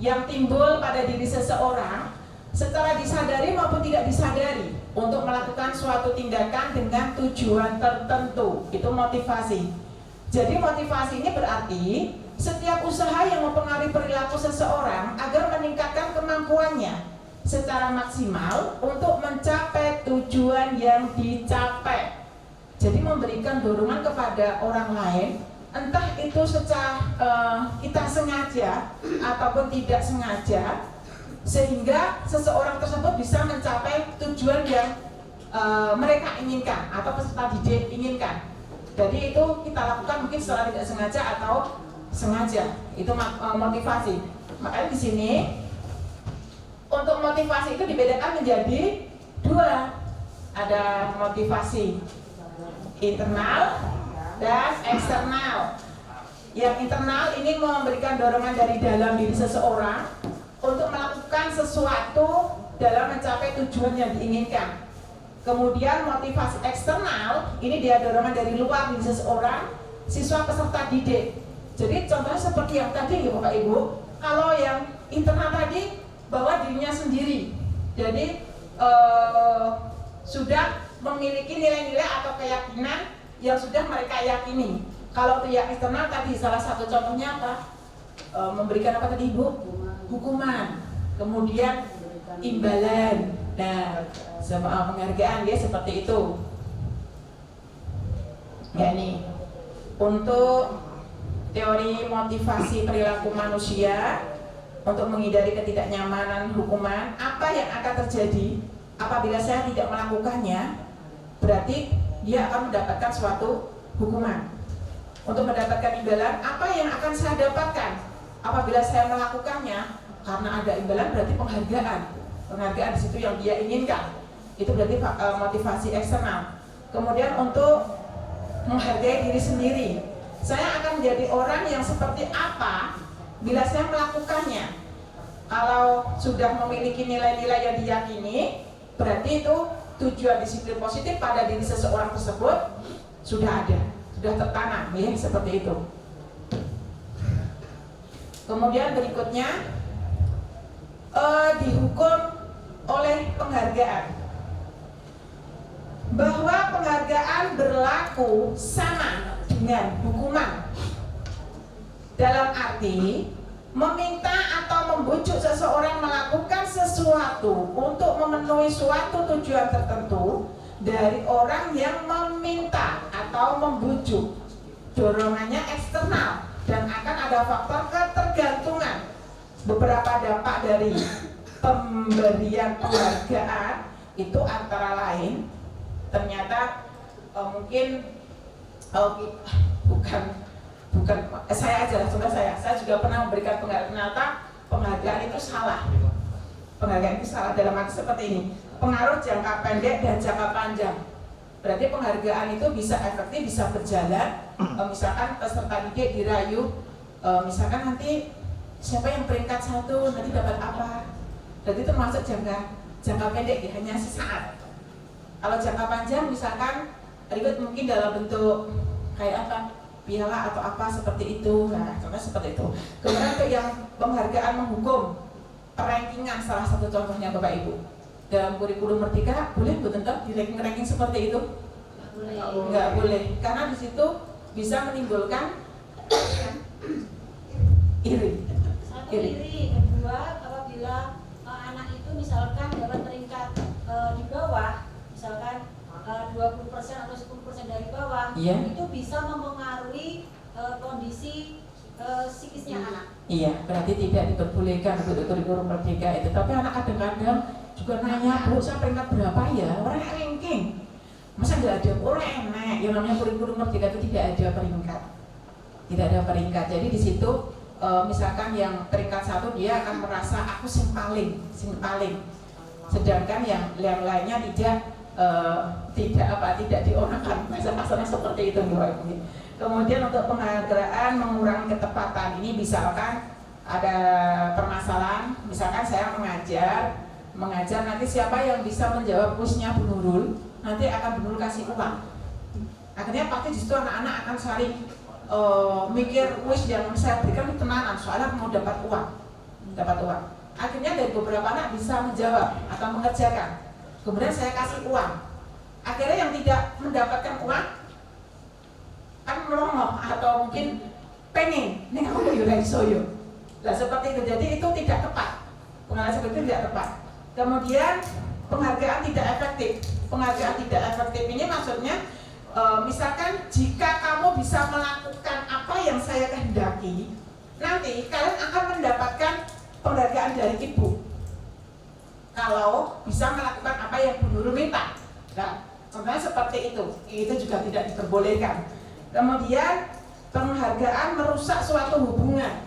yang timbul pada diri seseorang secara disadari maupun tidak disadari untuk melakukan suatu tindakan dengan tujuan tertentu. Itu motivasi. Jadi motivasi ini berarti setiap usaha yang mempengaruhi perilaku seseorang agar meningkatkan kemampuannya secara maksimal untuk mencapai tujuan yang dicapai. Jadi memberikan dorongan kepada orang lain, entah itu secara kita sengaja ataupun tidak sengaja, sehingga seseorang tersebut bisa mencapai tujuan yang mereka inginkan atau peserta didik inginkan. Jadi itu kita lakukan mungkin secara tidak sengaja atau sengaja. Itu motivasi. Makanya di sini untuk motivasi itu dibedakan menjadi 2. Ada motivasi internal dan eksternal. Yang internal ini memberikan dorongan dari dalam diri seseorang untuk melakukan sesuatu dalam mencapai tujuan yang diinginkan. Kemudian motivasi eksternal ini dia dorongan dari luar diri seseorang, siswa peserta didik. Jadi contohnya seperti yang tadi ya Bapak Ibu. Kalau yang internal tadi bahwa dirinya sendiri, jadi sudah memiliki nilai-nilai atau keyakinan yang sudah mereka yakini. Kalau itu yang eksternal tadi salah satu contohnya apa? Memberikan apa tadi Ibu? Hukuman, kemudian imbalan, nah sama penghargaan ya seperti itu. Ya nih untuk teori motivasi perilaku manusia. Untuk menghindari ketidaknyamanan hukuman, apa yang akan terjadi apabila saya tidak melakukannya? Berarti dia akan mendapatkan suatu hukuman. Untuk mendapatkan imbalan, apa yang akan saya dapatkan apabila saya melakukannya? Karena ada imbalan berarti penghargaan. Penghargaan di situ yang dia inginkan. Itu berarti motivasi eksternal. Kemudian untuk menghargai diri sendiri, saya akan menjadi orang yang seperti apa bila saya melakukannya. Kalau sudah memiliki nilai-nilai yang diyakini, berarti itu tujuan disiplin positif pada diri seseorang tersebut sudah ada, sudah tertanam ya, seperti itu. Kemudian berikutnya dihukum oleh penghargaan. Bahwa penghargaan berlaku sama dengan hukuman. Dalam arti meminta atau membujuk seseorang melakukan sesuatu untuk memenuhi suatu tujuan tertentu dari orang yang meminta atau membujuk. Dorongannya eksternal dan akan ada faktor ketergantungan. Beberapa dampak dari pemberian penghargaan itu antara lain ternyata mungkin bukan saya aja, contoh saya juga pernah memberikan penghargaan. Ternyata penghargaan itu salah. Penghargaan itu salah dalam arti seperti ini, pengaruh jangka pendek dan jangka panjang. Berarti penghargaan itu bisa efektif, bisa berjalan. Misalkan peserta didik dirayu, misalkan nanti siapa yang peringkat 1 nanti dapat apa. Berarti itu masuk jangka pendek ya, hanya sesaat. Kalau jangka panjang misalkan ribet mungkin dalam bentuk kayak apa, piala atau apa seperti itu. Nah, contohnya seperti itu. Kemudian untuk yang penghargaan menghukum, rankingan salah satu contohnya Bapak Ibu. Dalam kurikulum Merdeka boleh Bu Tentang di ranking seperti itu? Nggak boleh. Karena di situ bisa menimbulkan iri. Satu iri, kedua apabila anak itu misalkan dapat peringkat di bawah, misalkan 20% atau 10% dari bawah, itu bisa mempengaruhi kondisi psikisnya anak. Iya, berarti tidak diperbolehkan untuk kurikulum Merdeka itu. Tapi anak kadang-kadang juga nanya, Bu, saya peringkat berapa ya? Orang ranking. Masa nggak ada? Orang enak. Yang namanya kurikulum Merdeka itu tidak ada peringkat. Tidak ada peringkat. Jadi di situ misalkan yang peringkat 1 dia akan merasa aku sing paling. Sedangkan yang lainnya tidak diorangkan. Maksudnya seperti itu Bapak Ibu. Kemudian untuk penghargaan mengurangi ketepatan ini misalkan ada permasalahan, misalkan saya mengajar nanti siapa yang bisa menjawab kuisnya Bu Nurul, nanti akan Bu Nurul kasih uang. Akhirnya pasti justru anak-anak akan saling mikir kuis yang saya berikan itu tenanan, soalnya mau dapat uang. Akhirnya dari beberapa anak bisa menjawab atau mengerjakan. Kemudian saya kasih uang. Akhirnya yang tidak mendapatkan uang kan melongo atau mungkin pengen nih aku yura isoyo. Nah seperti itu, jadi itu tidak tepat. Pengalaman seperti itu tidak tepat. Kemudian penghargaan tidak efektif. Penghargaan tidak efektif ini maksudnya misalkan jika kamu bisa melakukan apa yang saya kehendaki, nanti kalian akan mendapatkan penghargaan dari ibu. Kalau bisa melakukan apa yang Bu Nurul minta. Nah, contohnya seperti itu juga tidak diperbolehkan. Kemudian penghargaan merusak suatu hubungan,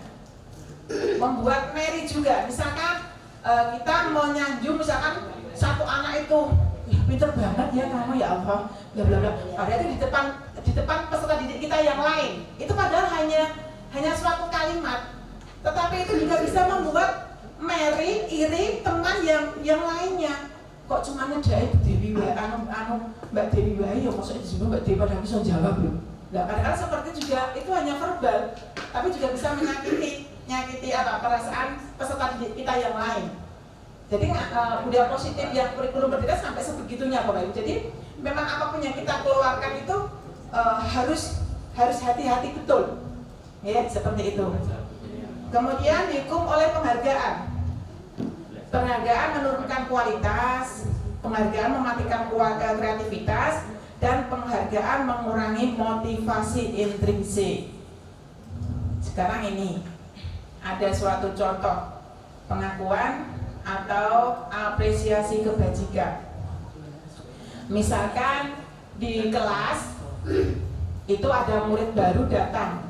membuat meri juga. Misalkan kita mau nyanjung, misalkan satu anak itu, pinter banget ya kamu ya Allah, bla bla bla. Padahal itu di depan peserta didik kita yang lain. Itu padahal hanya suatu kalimat, tetapi itu juga bisa membuat meri, iri teman yang lainnya. Kok cuma ngejai Dewi Mbak Dewi wae ya, maksudnya disebut Mbak Dewi padahal bisa jawab loh. Nah, kadang-kadang seperti juga itu hanya verbal, tapi juga bisa menyakiti perasaan peserta didik kita yang lain. Jadi budaya positif yang kurikulum Merdeka sampai sebegitunya Bapak Ibu. Jadi memang apapun yang kita keluarkan itu harus hati-hati betul, ya seperti itu. Kemudian dihukum oleh penghargaan. Penghargaan menurunkan kualitas, penghargaan mematikan kreativitas, dan penghargaan mengurangi motivasi intrinsik. Sekarang ini ada suatu contoh pengakuan atau apresiasi kebajikan. Misalkan di kelas itu ada murid baru datang,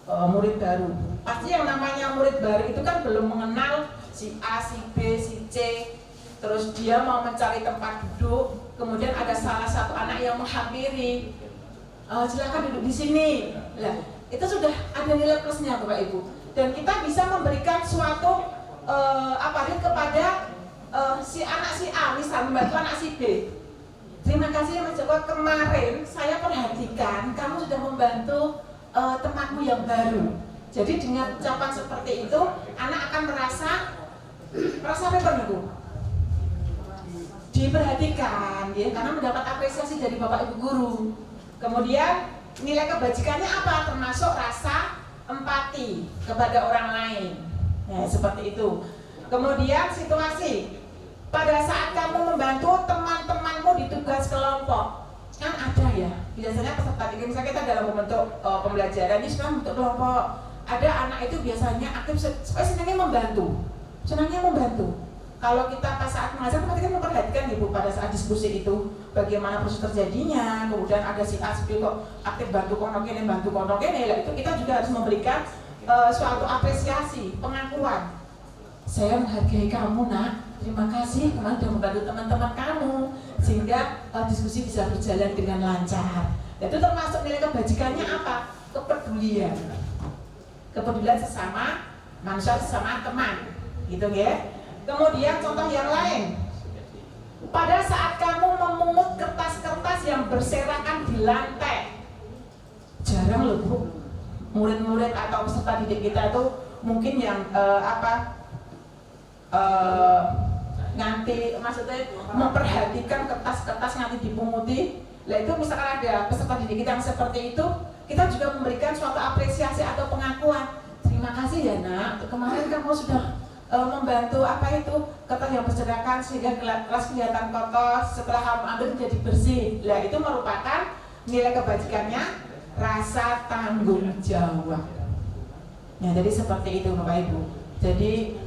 murid baru. Pasti yang namanya murid baru itu kan belum mengenal si A, si B, si C. Terus dia mau mencari tempat duduk, kemudian ada salah satu anak yang menghampiri, silakan duduk di sini. Nah, itu sudah ada nilai plusnya Bapak Ibu. Dan kita bisa memberikan suatu kepada si anak si A, misal membantu anak si B. Terima kasih Mas Joko, kemarin saya perhatikan kamu sudah membantu temanmu yang baru. Jadi dengan ucapan seperti itu, anak akan merasa apa itu? Diperhatikan, ya, karena mendapat apresiasi dari Bapak Ibu guru. Kemudian nilai kebajikannya apa? Termasuk rasa empati kepada orang lain. Ya, seperti itu. Kemudian situasi pada saat kamu membantu teman-temanmu di tugas kelompok, kan ada ya. Biasanya peserta didik, misalnya kita dalam membentuk pembelajaran ini sekarang bentuk kelompok. Ada anak itu biasanya aktif, senangnya membantu. kalau kita pas saat mengajar berarti kan memperhatikan Ibu pada saat diskusi itu bagaimana proses terjadinya, kemudian ada si A si B kok aktif bantu kono kene lah, itu kita juga harus memberikan suatu apresiasi, pengakuan. Saya menghargai kamu nak, terima kasih kemarin sudah membantu teman-teman kamu sehingga diskusi bisa berjalan dengan lancar. Itu termasuk nilai kebajikannya apa? Kepedulian sesama manusia, sesama teman, gitu ya. Kemudian contoh yang lain, pada saat kamu memungut kertas-kertas yang berserakan di lantai, jarang loh Bu, murid-murid atau peserta didik kita itu mungkin yang nganti maksudnya memperhatikan kertas-kertas nganti dipunguti. Lah itu misalkan ada peserta didik kita yang seperti itu, kita juga memberikan suatu apresiasi atau pengakuan. Terima kasih ya nak, kemarin kamu sudah membantu kertas yang berserakan sehingga kelas kelihatan kotor, setelah kamu ambil menjadi bersih. Lah itu merupakan nilai kebajikannya rasa tanggung jawab. Ya, jadi seperti itu Bapak Ibu. Jadi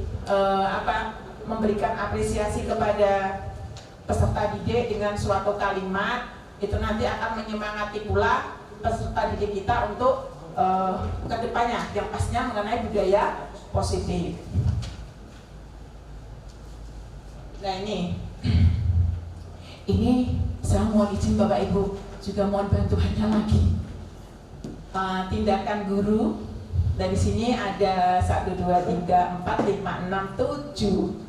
memberikan apresiasi kepada peserta didik dengan suatu kalimat itu nanti akan menyemangati pula peserta didik kita untuk kedepannya yang pastinya mengenai budaya positif. Nah ini saya mohon izin Bapak Ibu juga mohon bantuannya lagi. Tindakan guru dari sini ada 1, 2, 3, 4, 5, 6, 7.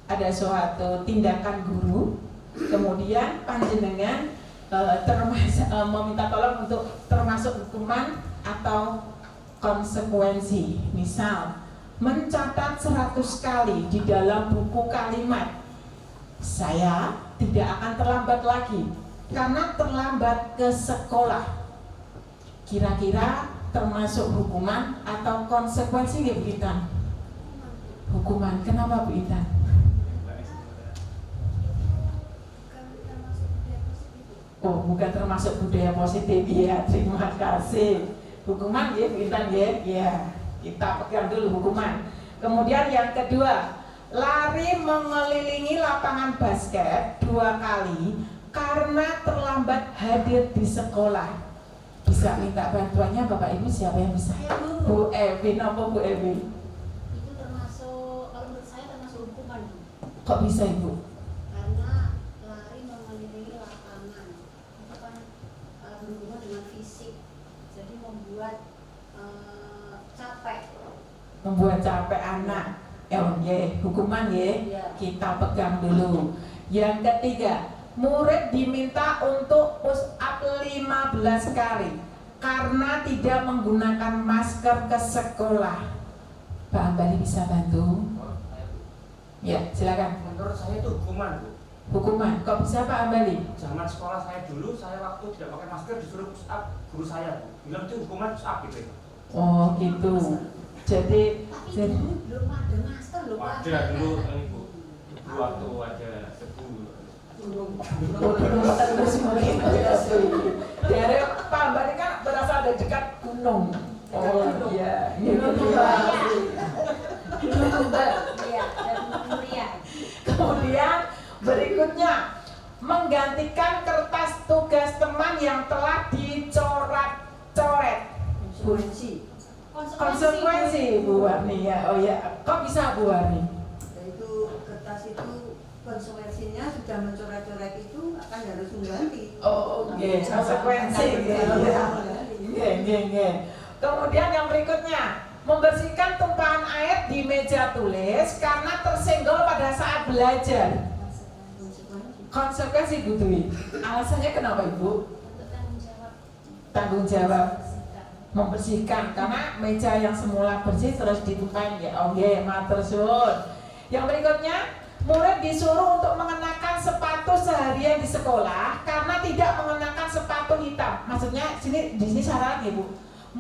Ada suatu tindakan guru. Kemudian panjenengan meminta tolong untuk termasuk hukuman atau konsekuensi. Misal mencatat 100 kali di dalam buku kalimat, saya tidak akan terlambat lagi karena terlambat ke sekolah. Kira-kira termasuk hukuman atau konsekuensi nggak Bu Intan? Hukuman. Kenapa Bu Intan? Oh, bukan termasuk budaya positif ya. Terima kasih. Hukuman ya Bu Intan ya. Ya, kita pegang dulu hukuman. Kemudian yang kedua, lari mengelilingi lapangan basket 2 kali karena terlambat hadir di sekolah. Bisa minta bantuannya Bapak Ibu, siapa yang bisa? Bu Evi, apa Bu Evi? Itu termasuk, kalau menurut saya termasuk hukuman. Kok bisa Ibu? Karena lari mengelilingi lapangan itu kan berhubungan dengan fisik, jadi membuat capek. Membuat capek anak. Hukuman ya. Kita pegang dulu. Yang ketiga, murid diminta untuk push up 15 kali karena tidak menggunakan masker ke sekolah. Pak Ambali bisa bantu? Ya, silakan. Menurut saya itu hukuman Bu. Hukuman, kok bisa Pak Ambali? Zaman sekolah saya dulu, saya waktu tidak pakai masker disuruh push up guru saya Bu. Bilang itu hukuman push up gitu. Oh gitu. Jadi Tapi dulu belum ada masker loh Pak. Ada dulu Ibu. Waktu ada debu. terus mungkin dari Pak Ambali kan berasal dari dekat gunung. Oh iya, Kemudian berikutnya menggantikan kertas tugas teman yang telah dicoret-coret. Konsekuensi Bu Warni ya. Oh ya, kok bisa Bu Warni? Yaitu kertas itu konsekuensinya sudah mencoret-coret itu akan harus mengganti. Oh oke, konsekuensi. Kemudian yang berikutnya, membersihkan tumpahan air di meja tulis karena tersenggol pada saat belajar. Konsekuensi Bu Dwi. Alasannya kenapa Ibu? Tanggung jawab. Membersihkan karena meja yang semula bersih terus ditumpahin ya. Oke, matur suwun. Yang berikutnya, murid disuruh untuk mengenakan sepatu seharian di sekolah karena tidak mengenakan sepatu hitam. Maksudnya di sini syaratnya Bu.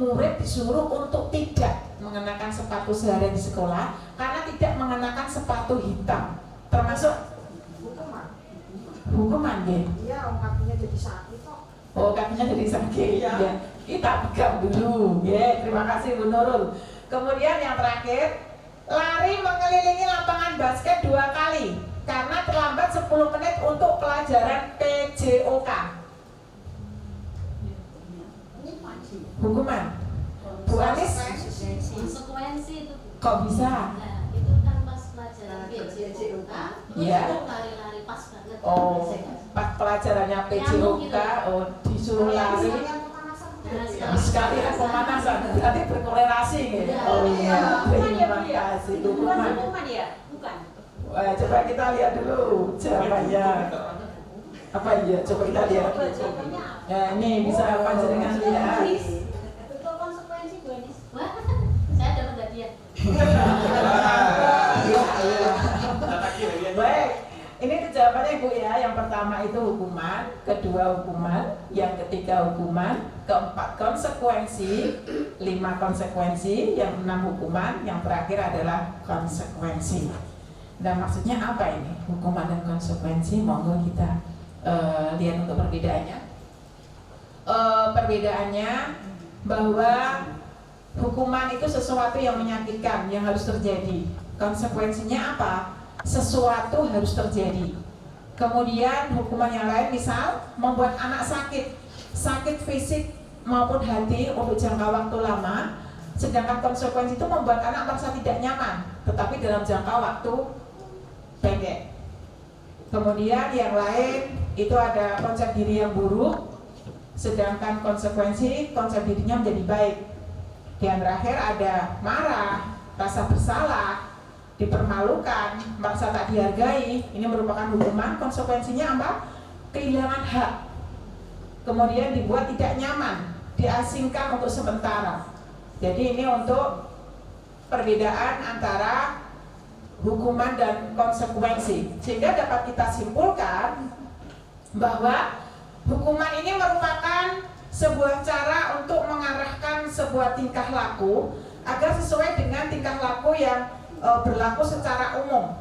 Murid disuruh untuk tidak mengenakan sepatu seharian di sekolah karena tidak mengenakan sepatu hitam. Termasuk hukuman ya? Iya, kakinya jadi sakit kok. Oh, kakinya jadi sakit ya. Kita pegang dulu ya. Terima kasih Bu Nurul. Kemudian yang terakhir, lari mengelilingi lapangan basket 2 kali karena terlambat 10 menit untuk pelajaran PJOK. Hukuman. Bu Anis, Konsekuensi itu. kok bisa? Nah, itu kan pas pelajaran PJOK, Iya. lari-lari pas banget. Oh, pas pelajarannya PJOK, oh disuruh lari. Sekalian pemanasan, berarti berkorelasi gitu. Oh iya, terima kasih. Hukuman. Hukuman ya? Bukan. Coba kita lihat dulu jawabannya. Apa ya? Coba kita lihat. Jawabannya apa? Ya, ini bisa panjenengan lihat. Betul konsekuensi Bu Anis. Wah, saya dapat hadiah. Baik, ini jawabannya Ibu ya. Yang pertama itu hukuman, kedua hukuman, yang ketiga hukuman, keempat konsekuensi, 5 konsekuensi, yang 6 hukuman, yang terakhir adalah konsekuensi. Dan maksudnya apa ini? Hukuman dan konsekuensi, monggo kita lihat untuk perbedaannya. Perbedaannya bahwa hukuman itu sesuatu yang menyakitkan, yang harus terjadi. Konsekuensinya apa? Sesuatu harus terjadi. Kemudian hukuman yang lain misal membuat anak sakit fisik maupun hati untuk jangka waktu lama. Sedangkan konsekuensi itu membuat anak merasa tidak nyaman, tetapi dalam jangka waktu pendek. Kemudian yang lain itu ada konsep diri yang buruk, sedangkan konsekuensi konsep dirinya menjadi baik. Yang terakhir ada marah, rasa bersalah, dipermalukan, merasa tak dihargai. Ini merupakan hukuman. Konsekuensinya apa? Kehilangan hak. Kemudian dibuat tidak nyaman, diasingkan untuk sementara. Jadi ini untuk perbedaan antara hukuman dan konsekuensi. Sehingga dapat kita simpulkan bahwa hukuman ini merupakan sebuah cara untuk mengarahkan sebuah tingkah laku agar sesuai dengan tingkah laku yang berlaku secara umum.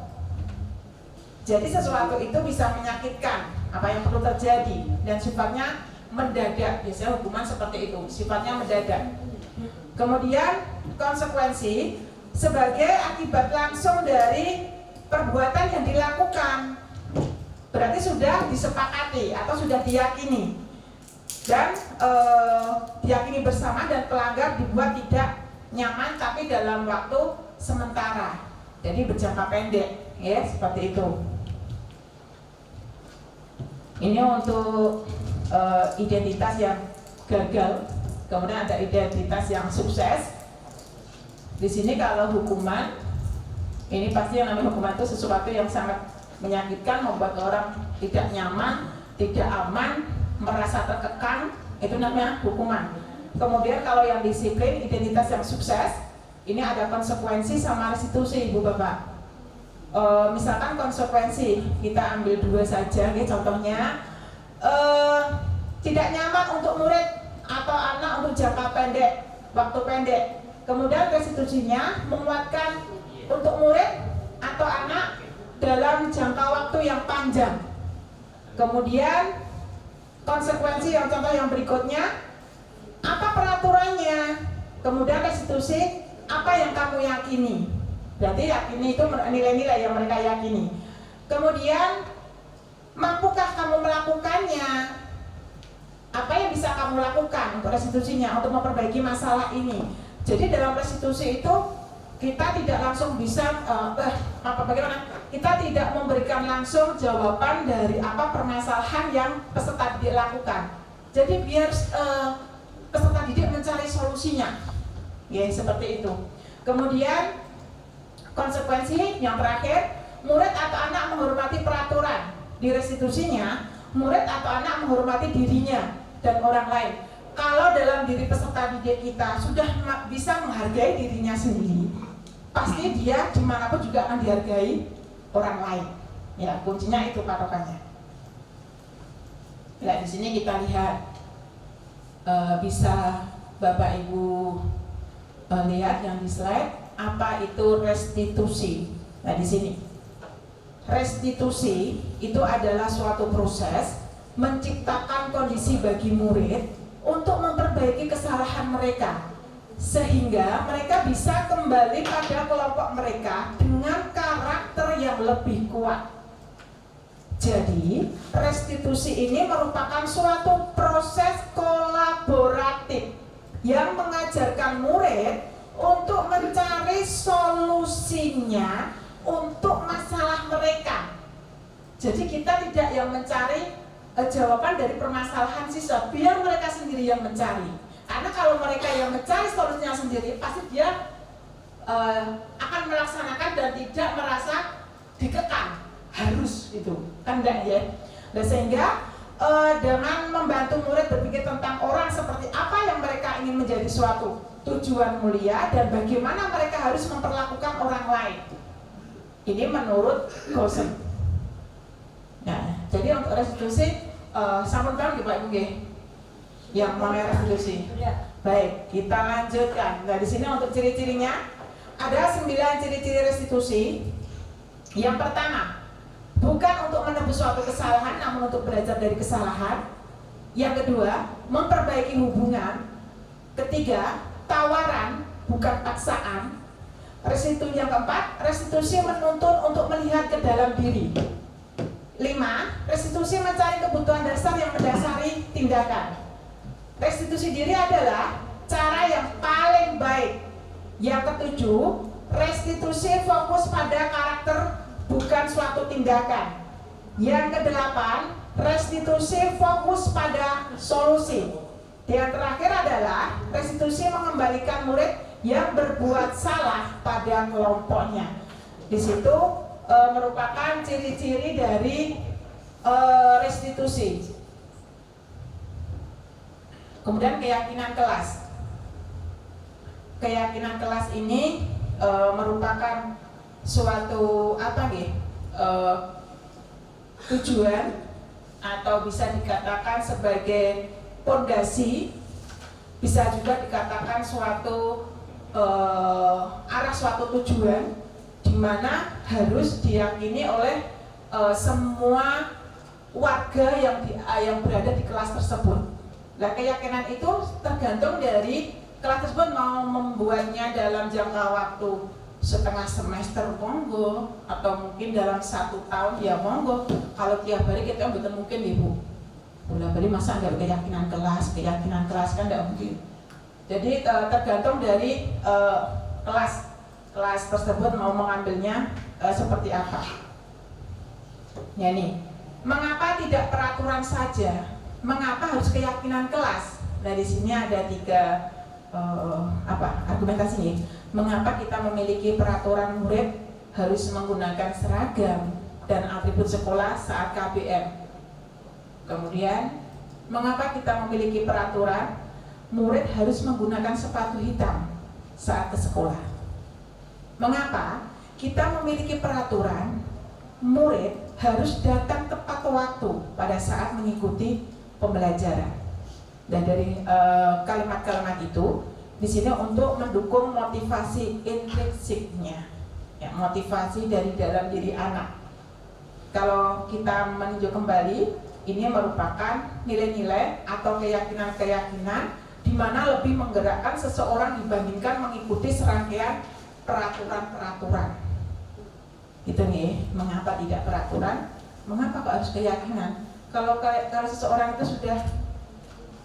Jadi sesuatu itu bisa menyakitkan, apa yang perlu terjadi, dan sifatnya mendadak. Biasanya hukuman seperti itu, sifatnya mendadak. Kemudian konsekuensi sebagai akibat langsung dari perbuatan yang dilakukan. Berarti sudah disepakati atau sudah diyakini dan diyakini bersama, dan pelanggar dibuat tidak nyaman tapi dalam waktu sementara. Jadi berjangka pendek, ya seperti itu. Ini untuk identitas yang gagal. Kemudian ada identitas yang sukses. Di sini kalau hukuman, ini pasti yang namanya hukuman itu sesuatu yang sangat menyakitkan, membuat orang tidak nyaman, tidak aman, merasa terkekang, itu namanya hukuman. Kemudian kalau yang disiplin, identitas yang sukses, ini ada konsekuensi sama restitusi, Ibu Bapak. Misalkan konsekuensi, kita ambil 2 saja, ya, contohnya tidak nyaman untuk murid atau anak untuk jangka pendek, waktu pendek. Kemudian restitusinya menguatkan untuk murid atau anak dalam jangka waktu yang panjang. Kemudian konsekuensi yang contoh yang berikutnya, apa peraturannya? Kemudian restitusi, apa yang kamu yakini? Berarti yakini itu nilai-nilai yang mereka yakini. Kemudian mampukah kamu melakukannya? Apa yang bisa kamu lakukan untuk restitusinya, untuk memperbaiki masalah ini? Jadi dalam restitusi itu kita tidak langsung bisa bagaimana? Kita tidak memberikan langsung jawaban dari apa permasalahan yang peserta didik lakukan. Jadi biar peserta didik mencari solusinya, ya seperti itu. Kemudian konsekuensi yang terakhir, murid atau anak menghormati peraturan. Di restitusinya, murid atau anak menghormati dirinya dan orang lain. Kalau dalam diri peserta didik kita sudah bisa menghargai dirinya sendiri, pasti dia dimanapun juga akan dihargai orang lain. Ya, kuncinya itu patokannya. Nah, di sini kita lihat bisa Bapak Ibu lihat yang di slide, apa itu restitusi. Nah, di sini restitusi itu adalah suatu proses menciptakan kondisi bagi murid untuk memperbaiki kesalahan mereka. sehingga mereka bisa kembali pada kelompok mereka dengan karakter yang lebih kuat. Jadi, restitusi ini merupakan suatu proses kolaboratif yang mengajarkan murid untuk mencari solusinya untuk masalah mereka. Jadi kita tidak yang mencari jawaban dari permasalahan siswa, biar mereka sendiri yang mencari. Karena kalau mereka yang mencari solusinya sendiri, pasti dia akan melaksanakan dan tidak merasa dikekang, harus gitu, kan enggak ya? Nah, sehingga dengan membantu murid berpikir tentang orang seperti apa yang mereka ingin menjadi suatu tujuan mulia dan bagaimana mereka harus memperlakukan orang lain. Ini menurut Gosen. Nah, jadi untuk restitusi sampun paham Pak Ibu nggih? Yang mengenai restitusi. Baik, kita lanjutkan. Nah, di sini untuk ciri-cirinya ada 9 ciri-ciri restitusi. Yang pertama, bukan untuk menebus suatu kesalahan, namun untuk belajar dari kesalahan. Yang kedua, memperbaiki hubungan. Ketiga, tawaran, bukan paksaan. Yang keempat, restitusi menuntun untuk melihat ke dalam diri. 5, restitusi mencari kebutuhan dasar yang mendasari tindakan. Restitusi diri adalah cara yang paling baik. Yang ketujuh, restitusi fokus pada karakter, bukan suatu tindakan. Yang kedelapan, restitusi fokus pada solusi. Yang terakhir adalah restitusi mengembalikan murid yang berbuat salah pada kelompoknya. Di situ merupakan ciri-ciri dari restitusi. Kemudian keyakinan kelas. Keyakinan kelas ini merupakan suatu tujuan atau bisa dikatakan sebagai pondasi, bisa juga dikatakan suatu arah suatu tujuan di mana harus diyakini oleh semua warga yang berada di kelas tersebut. Nah, keyakinan itu tergantung dari kelas tersebut mau membuatnya dalam jangka waktu setengah semester monggo, atau mungkin dalam 1 tahun ya monggo. Kalau tiap hari kita betul mungkin Ibu. Boleh beri masa ada keyakinan kelas kan tidak mungkin. Jadi tergantung dari kelas tersebut mau mengambilnya seperti apa. Ya nih, mengapa tidak peraturan saja? Mengapa harus keyakinan kelas? Nah, di sini ada 3 argumentasinya. Mengapa kita memiliki peraturan murid harus menggunakan seragam dan atribut sekolah saat KBM? Kemudian, mengapa kita memiliki peraturan murid harus menggunakan sepatu hitam saat ke sekolah? Mengapa kita memiliki peraturan murid harus datang tepat waktu pada saat mengikuti pembelajaran? Dan dari kalimat-kalimat itu di sini untuk mendukung motivasi intrinsiknya, ya, motivasi dari dalam diri anak. Kalau kita meninjau kembali, ini merupakan nilai-nilai atau keyakinan-keyakinan di mana lebih menggerakkan seseorang dibandingkan mengikuti serangkaian peraturan-peraturan. Itu nih, mengapa tidak peraturan? Mengapa kok harus keyakinan? Kalau seseorang itu sudah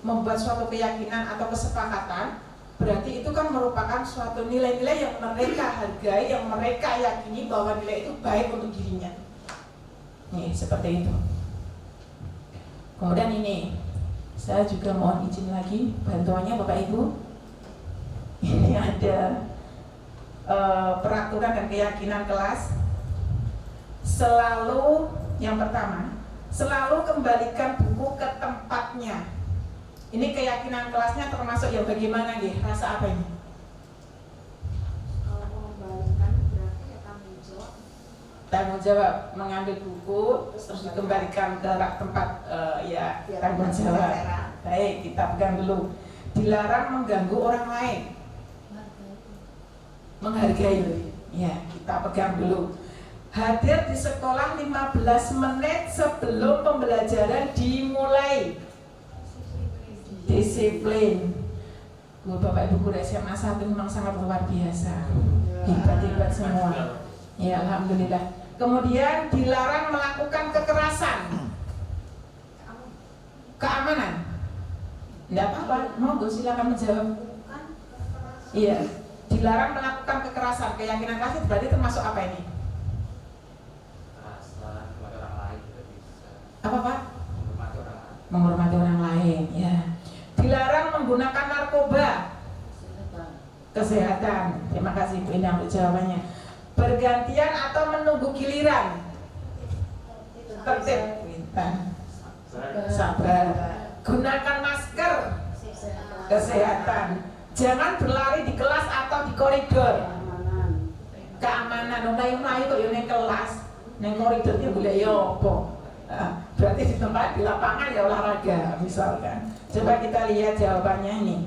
membuat suatu keyakinan atau kesepakatan, berarti itu kan merupakan suatu nilai-nilai yang mereka hargai, yang mereka yakini bahwa nilai itu baik untuk dirinya. Nih, seperti itu. Kemudian ini, saya juga mohon izin lagi bantuannya Bapak Ibu. Ini ada peraturan dan keyakinan kelas. Selalu, yang pertama, selalu kembalikan buku ke tempatnya. Ini keyakinan kelasnya termasuk yang bagaimana nih? Rasa apa ini? Kalau mengembalikan berarti ya tanggung jawab. Tanggung jawab, mengambil buku terus dikembalikan ke rak tempat, ya tanggung jawab. Baik, kita pegang dulu. Dilarang mengganggu orang lain. Menghargai. Ya, kita pegang dulu. Hadir di sekolah 15 menit sebelum pembelajaran dimulai. Disiplin. Bapak Ibu guru SMA 1 memang sangat luar biasa, hebat semua. Ya, alhamdulillah. Kemudian dilarang melakukan kekerasan. Keamanan. Tidak apa-apa, monggo silakan menjawab. Iya, dilarang melakukan kekerasan. Keyakinan kelas berarti termasuk apa ini? Kekerasan kepada orang lain juga bisa. Apa Pak? Menghormati orang lain. Menghormati orang lain, ya. Dilarang menggunakan narkoba. Kesehatan. Terima kasih Bu Indah untuk jawabannya. Bergantian atau menunggu giliran. Tertib. Sabar. Gunakan masker. Kesehatan. Jangan berlari di kelas atau di koridor. Keamanan. Melayu-melayu kok yang kelas. Neng koridor itu boleh ya apa? Berarti di tempat di lapangan ya olahraga misalkan. Coba kita lihat jawabannya ini.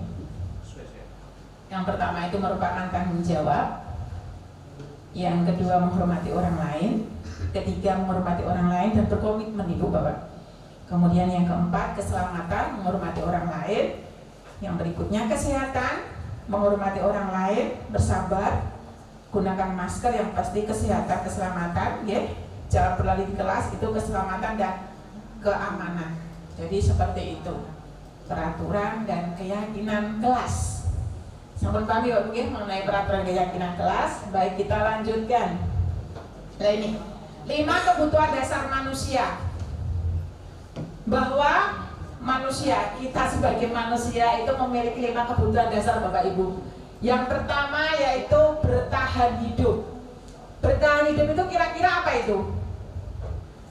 Yang pertama itu merupakan tanggung jawab. Yang kedua menghormati orang lain. Ketiga menghormati orang lain dan berkomitmen Ibu Bapak. Kemudian yang keempat keselamatan, menghormati orang lain. Yang berikutnya kesehatan, menghormati orang lain, bersabar, gunakan masker yang pasti kesehatan, keselamatan, ya. Jangan berlari di kelas, itu keselamatan dan keamanan. Jadi seperti itu peraturan dan keyakinan kelas. Sampun paham ya mungkin mengenai peraturan keyakinan kelas. Baik, kita lanjutkan. Nah ini 5 kebutuhan dasar manusia. Bahwa manusia, kita sebagai manusia itu memiliki 5 kebutuhan dasar Bapak Ibu. Yang pertama yaitu bertahan hidup. Bertahan hidup itu kira-kira apa itu?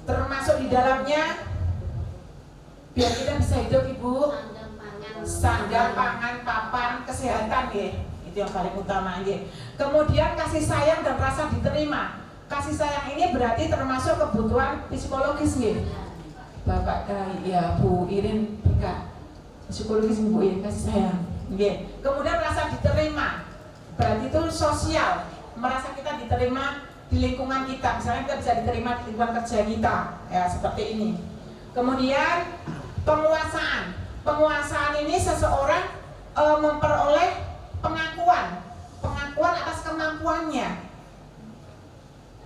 Termasuk di dalamnya biar kita bisa hidup Ibu, sandang, pangan, papan, kesehatan ya. Itu yang paling utama ya. Kemudian kasih sayang dan rasa diterima. Kasih sayang ini berarti termasuk kebutuhan psikologis ya. Bapak ya Bu Irin Bika, psikologis Bu Irin, kasih sayang. Yeah. Kemudian rasa diterima, berarti itu sosial, merasa kita diterima di lingkungan kita. Misalnya kita bisa diterima di lingkungan kerja kita, ya seperti ini. Kemudian penguasaan, penguasaan ini seseorang memperoleh pengakuan atas kemampuannya,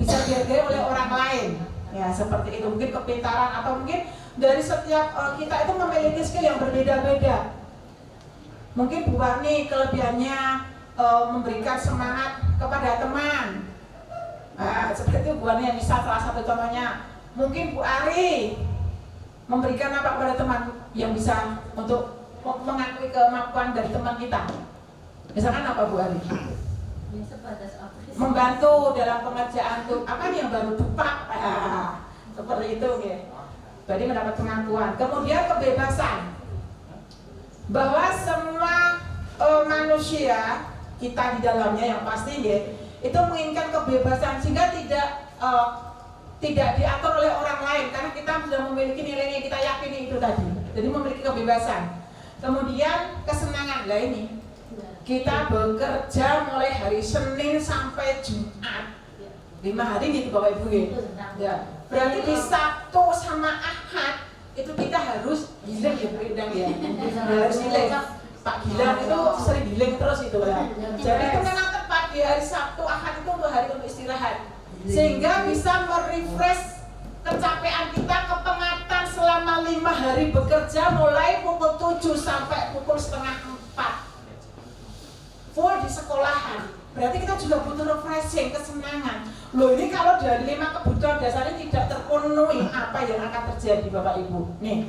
bisa dihargai oleh orang lain. Ya seperti itu, mungkin kepintaran atau mungkin dari setiap kita itu memiliki skill yang berbeda-beda. Mungkin Bu Warni kelebihannya memberikan semangat kepada teman. Seperti itu Bu Warni yang bisa salah satu contohnya. Mungkin Bu Ari memberikan apa kepada teman yang bisa untuk mengakui kemampuan dari teman kita. Misalkan apa Bu Ari? Membantu dalam pengerjaan tuh apa nih yang baru dupak seperti itu ya. Jadi mendapat pengakuan. Kemudian kebebasan, bahwa semua manusia kita di dalamnya yang pasti ya itu menginginkan kebebasan sehingga tidak diatur oleh orang lain karena kita sudah memiliki nilai yang kita yakini itu tadi. Jadi memiliki kebebasan. Kemudian kesenangan lah ini. Kita bekerja mulai hari Senin sampai Jumat 5 hari gitu Bapak Ibu ya. Berarti di Sabtu sama Ahad itu kita harus giling ya Bu Indang ya. Harus giling. Pak Gilang itu sering giling terus itu ya. Jadi itu memang tepat di hari Sabtu Ahad itu untuk hari untuk istirahat. Sehingga bisa merefresh kecapean kita, kepengatan selama 5 hari bekerja mulai pukul 7 sampai pukul setengah 4. Full di sekolahan, berarti kita juga butuh refreshing, kesenangan. Loh ini kalau dari 5 kebutuhan dasarnya tidak terpenuhi, apa yang akan terjadi Bapak Ibu? Nih,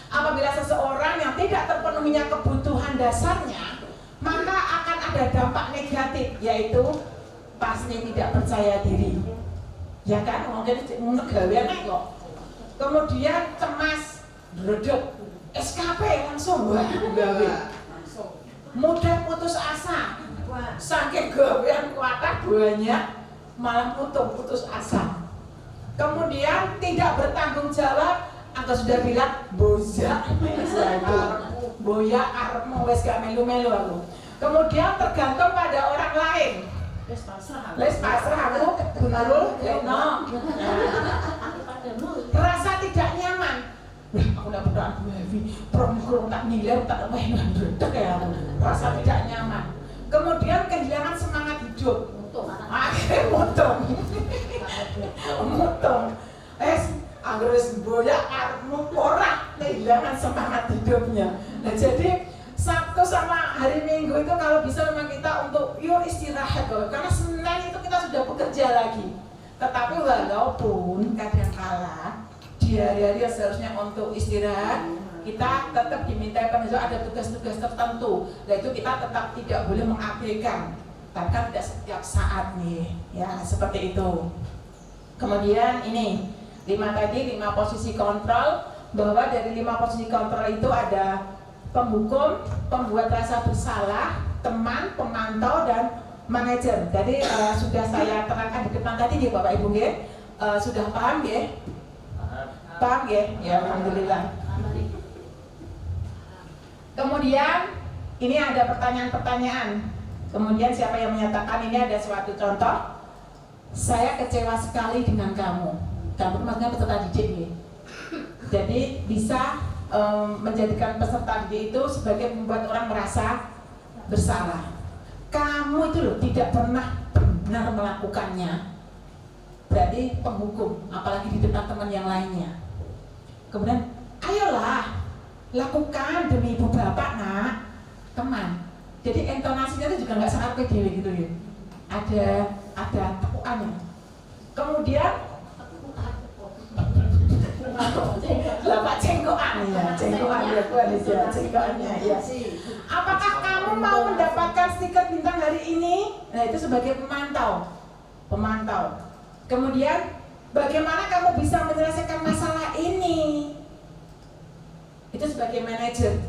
apabila seseorang yang tidak terpenuhinya kebutuhan dasarnya, maka akan ada dampak negatif, yaitu pasti tidak percaya diri. Ya kan, mungkin gawean kok. Kemudian cemas, dredeg, SKP langsung gawe. Mudah putus asa, saking gawean kuatah banyak malah putus asa. Kemudian tidak bertanggung jawab, atau sudah bilang bozak, boya armo wes gak melu-melu aku. Kemudian tergantung pada orang lain. Les pasrah aku, Gunarul, no. Rasa tidak nyaman. Aku udah berdoa heavy, promikron tak ngiler, tak main berdek ya, rasa tidak nyaman. Kemudian kehilangan semangat hidup, akhirnya motong, Anggris boyak armu porak, kehilangan semangat hidupnya. Nah jadi Sabtu sama hari Minggu itu kalau bisa memang kita untuk yuk istirahat loh, karena Senin itu kita sudah bekerja lagi. Tetapi walaupun kadangkala di hari-hari seharusnya untuk istirahat, kita tetap diminta penunjuk ada tugas-tugas tertentu. Dan itu kita tetap tidak boleh mengabaikan, bahkan tidak setiap saat nih, ya seperti itu. Kemudian ini 5 posisi kontrol, bahwa dari 5 posisi kontrol itu ada penghukum, pembuat rasa bersalah, teman, pemantau, dan manajer. Jadi sudah saya terangkan di depan tadi ya Bapak Ibu ya. Sudah paham ya? Paham ya? Ya alhamdulillah. Kemudian ini ada pertanyaan-pertanyaan. Kemudian siapa yang menyatakan ini ada suatu contoh? Saya kecewa sekali dengan kamu. Kamu maksudnya peserta didik ya. Jadi bisa menjadikan peserta didik itu sebagai membuat orang merasa bersalah. Kamu itu loh tidak pernah benar melakukannya, berarti penghukum, apalagi di depan teman yang lainnya. Kemudian, ayolah lakukan demi ibu bapak nak, teman. Jadi intonasinya itu juga nggak sangat pede gitu ya. Ada tepukannya. Kemudian Bapak cengkokan ya, cengkokannya ya. Apakah kamu mau mendapatkan stiker bintang hari ini? Nah itu sebagai pemantau. Kemudian bagaimana kamu bisa menyelesaikan masalah ini? Itu sebagai manajer.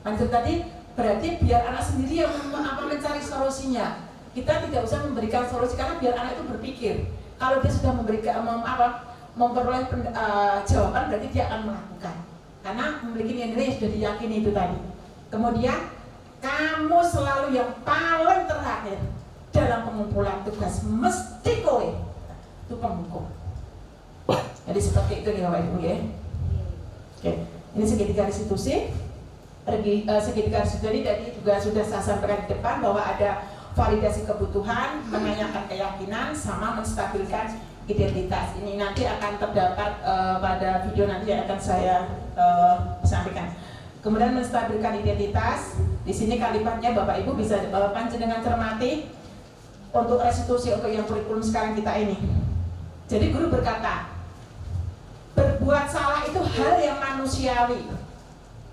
Manajer tadi berarti biar anak sendiri yang mencari solusinya. Kita tidak usah memberikan solusi karena biar anak itu berpikir. Kalau dia sudah memberikan memperoleh jawaban, berarti dia akan melakukan karena memiliki nilai yang sudah diyakini itu tadi. Kemudian kamu selalu yang paling terakhir dalam pengumpulan tugas, mesti kowe itu penghukum. Jadi seperti itu nih Bapak Ibu ya. Oke, ini segitiga restitusi. Segitiga restitusi tadi juga sudah saya sampaikan di depan bahwa ada validasi kebutuhan, menanyakan keyakinan, sama menstabilkan identitas. Ini nanti akan terdapat pada video nanti yang akan saya sampaikan. Kemudian menstabilkan identitas. Di sini kalimatnya Bapak Ibu bisa panjenengan cermati untuk restitusi untuk yang kurikulum sekarang kita ini. Jadi guru berkata, berbuat salah itu hal yang manusiawi.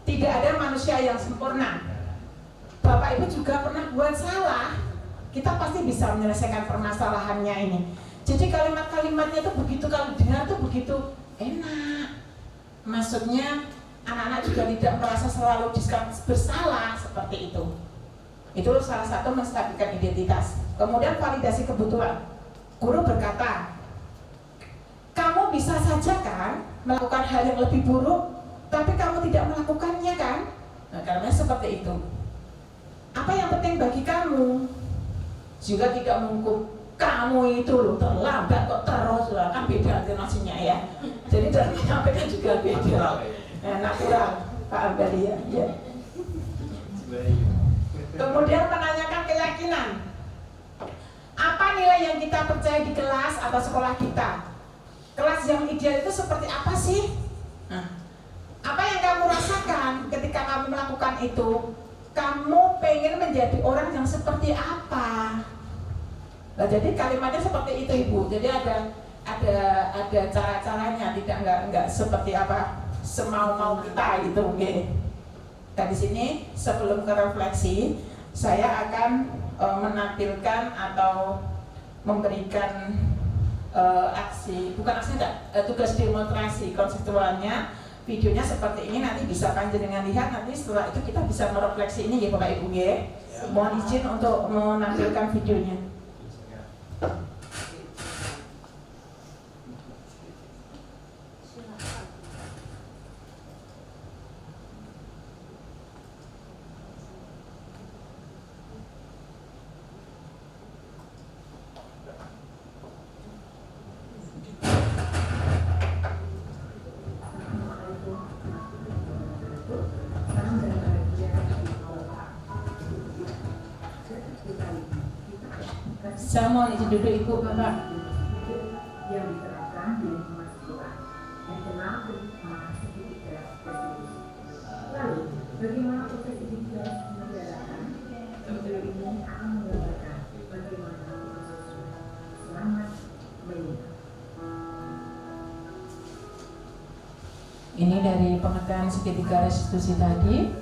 Tidak ada manusia yang sempurna. Bapak Ibu juga pernah buat salah. Kita pasti bisa menyelesaikan permasalahannya ini. Jadi kalimat-kalimatnya itu begitu, kalau dengar tuh begitu enak. Maksudnya anak-anak juga tidak merasa selalu bersalah seperti itu. Itu salah satu menstabilkan identitas. Kemudian validasi kebutuhan. Guru berkata, kamu bisa saja kan melakukan hal yang lebih buruk, tapi kamu tidak melakukannya kan? Nah, karena seperti itu. Apa yang penting bagi kamu? Juga tidak menghukum kamu itu loh terlambat kok terus lah, kan beda intonasinya ya. Jadi dalam menyampaikan juga beda. Natural, Pak Ambalia. Ya. Kemudian menanyakan keyakinan. Apa nilai yang kita percaya di kelas atau sekolah kita? Kelas yang ideal itu seperti apa sih? Nah, apa yang kamu rasakan ketika kamu melakukan itu? Kamu pengen menjadi orang yang seperti apa? Nah, jadi kalimatnya seperti itu Ibu. Jadi ada cara-caranya, tidak enggak seperti apa semau-mau kita gitu mungkin. Dan di sini sebelum ke refleksi, saya akan menampilkan atau memberikan tugas demonstrasi konseptualnya. Videonya seperti ini, nanti bisa panjenengan lihat, nanti setelah itu kita bisa merefleksi ini ya Bapak Ibu ya. Mohon izin untuk menampilkan videonya. Saya mohon izin duduk Ibu Bapak. Yang diterapkan di lingkungan sekolah yang kenal berupa sertifikat restitusi. Lalu, bagaimana proses identitas penyelenggaraan? Video ini akan menggambarkan bagaimana proses selamat meninggal. Ini dari pengertian segitiga restitusi tadi.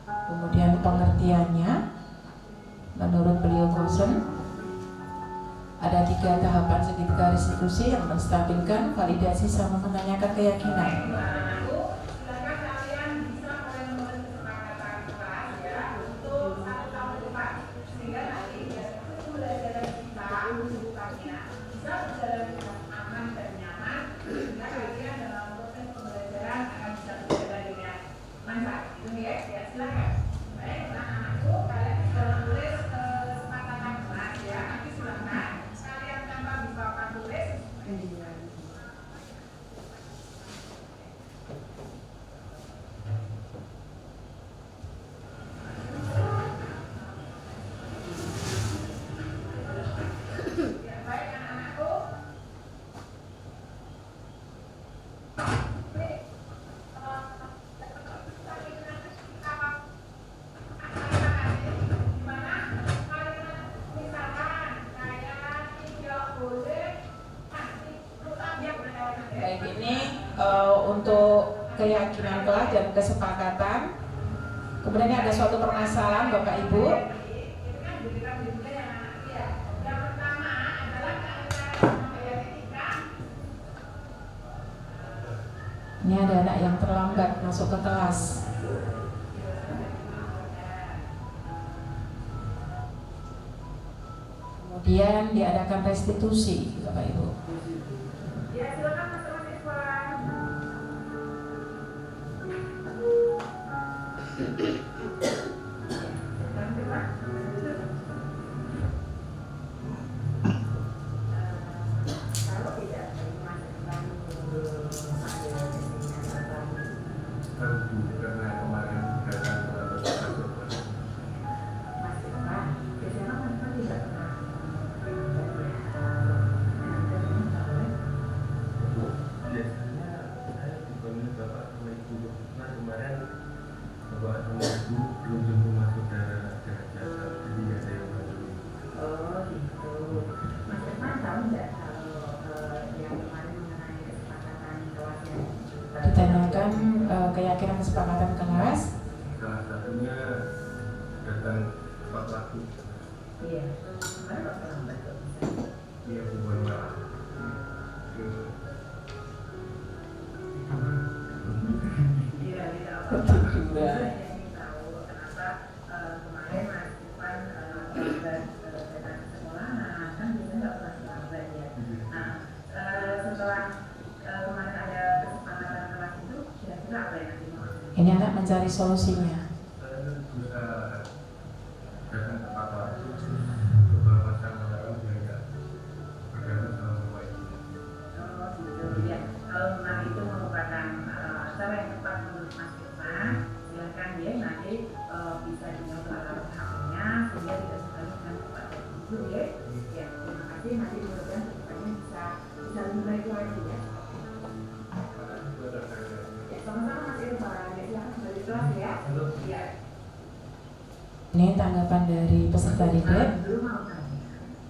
Kemudian pengertiannya menurut beliau Gosen ada 3 tahapan segitiga restitusi yang menstabilkan, validasi, sama menanyakan keyakinan. Untuk keyakinan kelas dan kesepakatan. Kemudian ada suatu permasalahan Bapak Ibu. Ini ada anak yang terlambat masuk ke kelas. Kemudian diadakan restitusi Bapak Ibu. Ya, silakan mahasiswa. Ditanyakan keyakinan kesepakatan kelas. Salah satunya datang tepat waktu. Iya. Mana terlambat? Iya, bukan malah. Ini anak mencari solusinya. Saya bisa datang tepat waktu, beberapa masalah biaya bergantung sama bapak ibu. Ya, kalau memang itu merupakan cara yang tepat menurut Mas Irfan, silakan dia nanti bisa dinyoba HP-nya sehingga tidak sekali dengan kepada ibu ya. Ya, terima kasih. Nanti mudah-mudahan kedepannya bisa lebih baik lagi ya. Sama-sama Mas Irfan. Ini tanggapan dari peserta didik.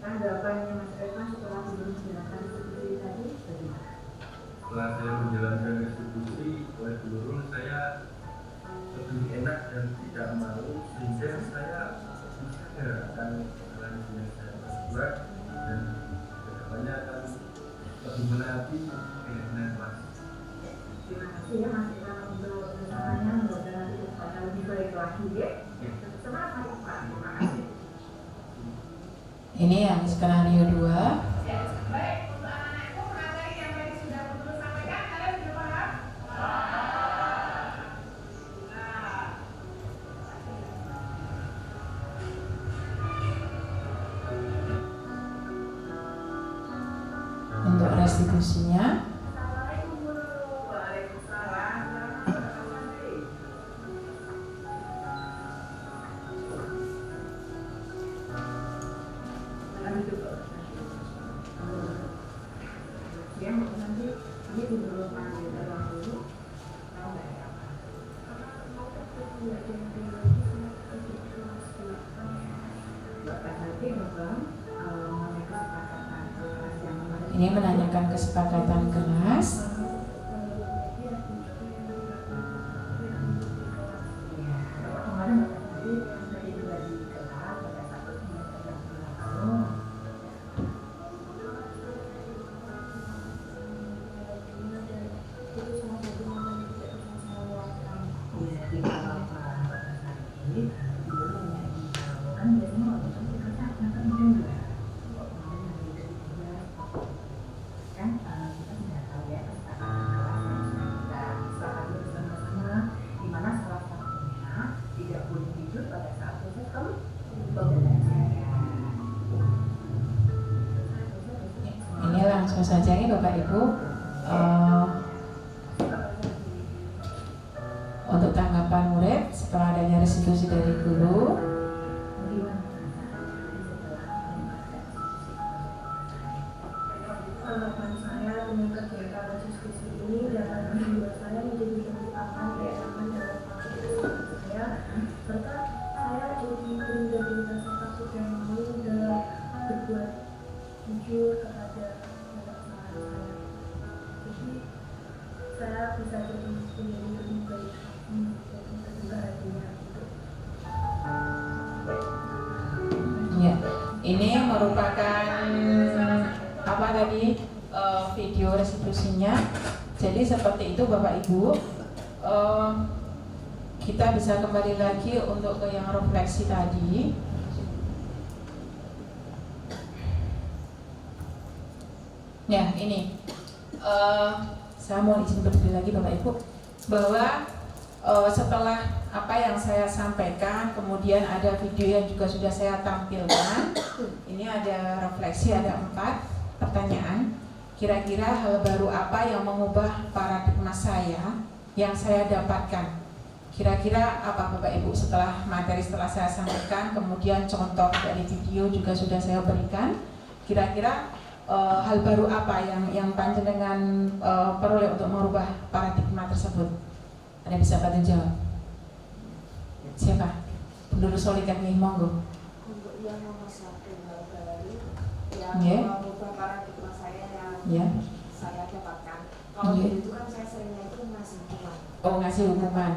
Tanggapannya Mas Irfan setelah menjelaskan restitusi tadi bagaimana? Setelah saya menjalankan restitusi oleh guru, saya lebih enak dan tidak malu sehingga saya bisa menggerakkan kesalahan yang saya buat dan kedepannya akan lebih menaati keyakinan kelas. Terima kasih ya Mas Irfan untuk bersamaannya, mudah-mudahan nanti lebih baik lagi ya. Semangat Mas Irfan, terima kasih. Ini yang skenario 2. Baik, untuk anak-anakku materi yang tadi sudah Guru sampaikan, kalian sudah paham? Untuk restitusinya. gitu Pak. Yang nanti ini dulu panggil dalam dulu, mau nggak ya? Ini menanyakan kesepakatan kelas. Ini langsung saja nih Bapak Ibu, untuk tanggapan murid setelah adanya restitusi dari guru. Tanggapan saya dengan kegiatan restitusi ini dapat membuat saya menjadi lebih aman dan nyaman dalam aktivitas saya, serta saya jadi menjadi rasa takut yang mau dalam berbuat jujur kepada kesalahan saya. Jadi saya bisa jadi menjadi lebih baik dan lebih bahagia. Ya, ini merupakan apa tadi video restitusinya. Jadi seperti itu Bapak Ibu. Kita bisa kembali lagi untuk ke yang refleksi tadi. Ya ini saya mau izin berdiri lagi Bapak Ibu, bahwa setelah apa yang saya sampaikan, kemudian ada video yang juga sudah saya tampilkan. Ini ada refleksi, ada 4 pertanyaan. Kira-kira hal baru apa yang mengubah paradigma saya yang saya dapatkan? Kira-kira apa Bapak Ibu setelah materi setelah saya sampaikan, kemudian contoh dari video juga sudah saya berikan. Kira-kira hal baru apa yang panjenengan peroleh untuk merubah paradigma tersebut? Ada bisa bantu jawab? Siapa? Penduduk Solikan nih, monggo. Untuk yang nomor 1 hal baru yang mengubah paradigma saya yang saya dapatkan. Kalau itu kan saya seringnya itu ngasih hukuman. Oh, ngasih hukuman.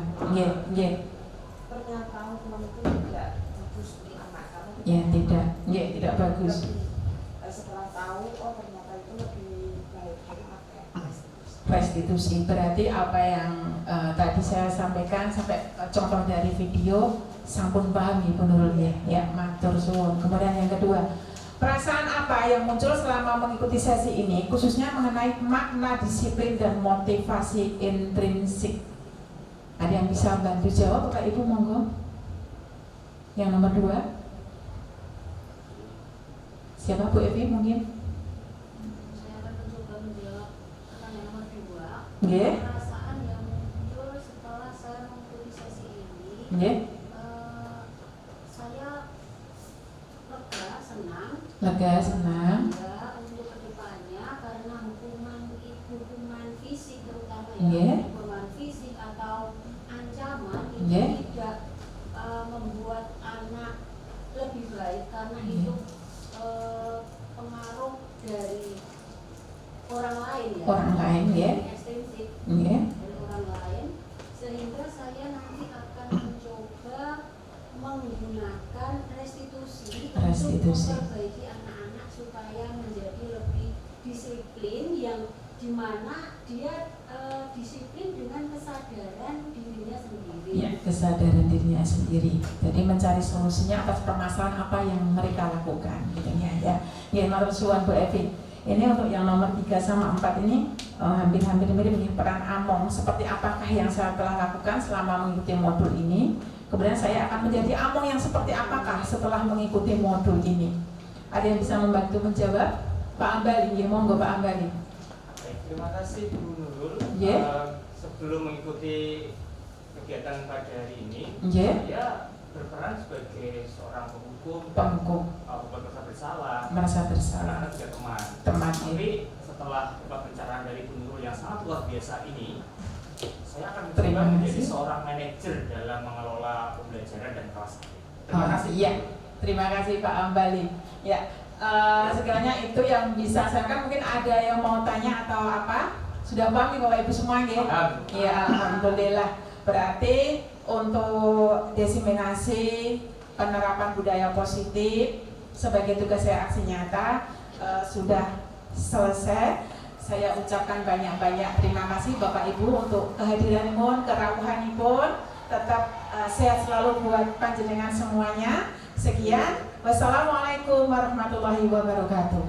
Ternyata hukuman itu tidak bagus untuk anak karena tidak bagus. Setelah tahu, oh ternyata itu lebih baik pakai restitusi. Berarti apa yang tadi saya sampaikan sampai contoh dari video sampun pahami penurunnya ya, matur suwun. Kemudian yang kedua, perasaan apa yang muncul selama mengikuti sesi ini khususnya mengenai makna disiplin dan motivasi intrinsik? Ada yang bisa bantu jawab Bapak Ibu, monggo. Yang nomor 2, siapa Bu Evi mungkin? Saya akan mencoba menjawab pertanyaan nomor 2. Nggih. Perasaan yang muncul setelah saya mengikuti sesi ini, Nggih. saya lega, senang. Ya, untuk kedepannya karena hukuman fisik terutama hukuman fisik atau ancaman itu tidak membuat anak lebih baik karena itu pengaruh dari orang lain ekstensif dari orang lain, sehingga saya nanti akan mencoba menggunakan restitusi untuk memperbaiki anak-anak supaya menjadi lebih disiplin, yang dimana dia disiplin dengan kesadaran dirinya sendiri. Ya, kesadaran dirinya sendiri. Jadi mencari solusinya atas permasalahan apa yang mereka lakukan, gitu ya. Ya, matur suwun Bu Evi. Ini untuk yang nomor 3 sama 4 ini hampir-hampir mirip nih, peran Among. Seperti apakah yang saya telah lakukan selama mengikuti modul ini? Kemudian saya akan menjadi Among yang seperti apakah setelah mengikuti modul ini? Ada yang bisa membantu menjawab? Pak Ambali, ya monggo Pak Ambali. Terima kasih Bu Nurul. Sebelum mengikuti kegiatan pada hari ini, saya berperan sebagai seorang penghukum, pembuat rasa bersalah, merasa bersalah. Anak juga Teman. Tapi setelah pencerahan dari Bu Nurul yang sangat luar biasa ini, saya akan Terima mencoba menjadi kasih. seorang manajer dalam mengelola pembelajaran dan kelas. Terima kasih. Iya, terima kasih Pak Ambali. Ya, sekiranya itu yang bisa saya kan, mungkin ada yang mau tanya atau apa? Sudah paham nih Bapak Ibu semua ya? Iya, alhamdulillah. Berarti untuk diseminasi penerapan budaya positif sebagai tugas saya aksi nyata sudah selesai. Saya ucapkan banyak-banyak terima kasih Bapak Ibu untuk kehadiranipun, kerawuhanipun. Tetap sehat selalu buat panjenengan semuanya. Sekian. Wassalamualaikum warahmatullahi wabarakatuh.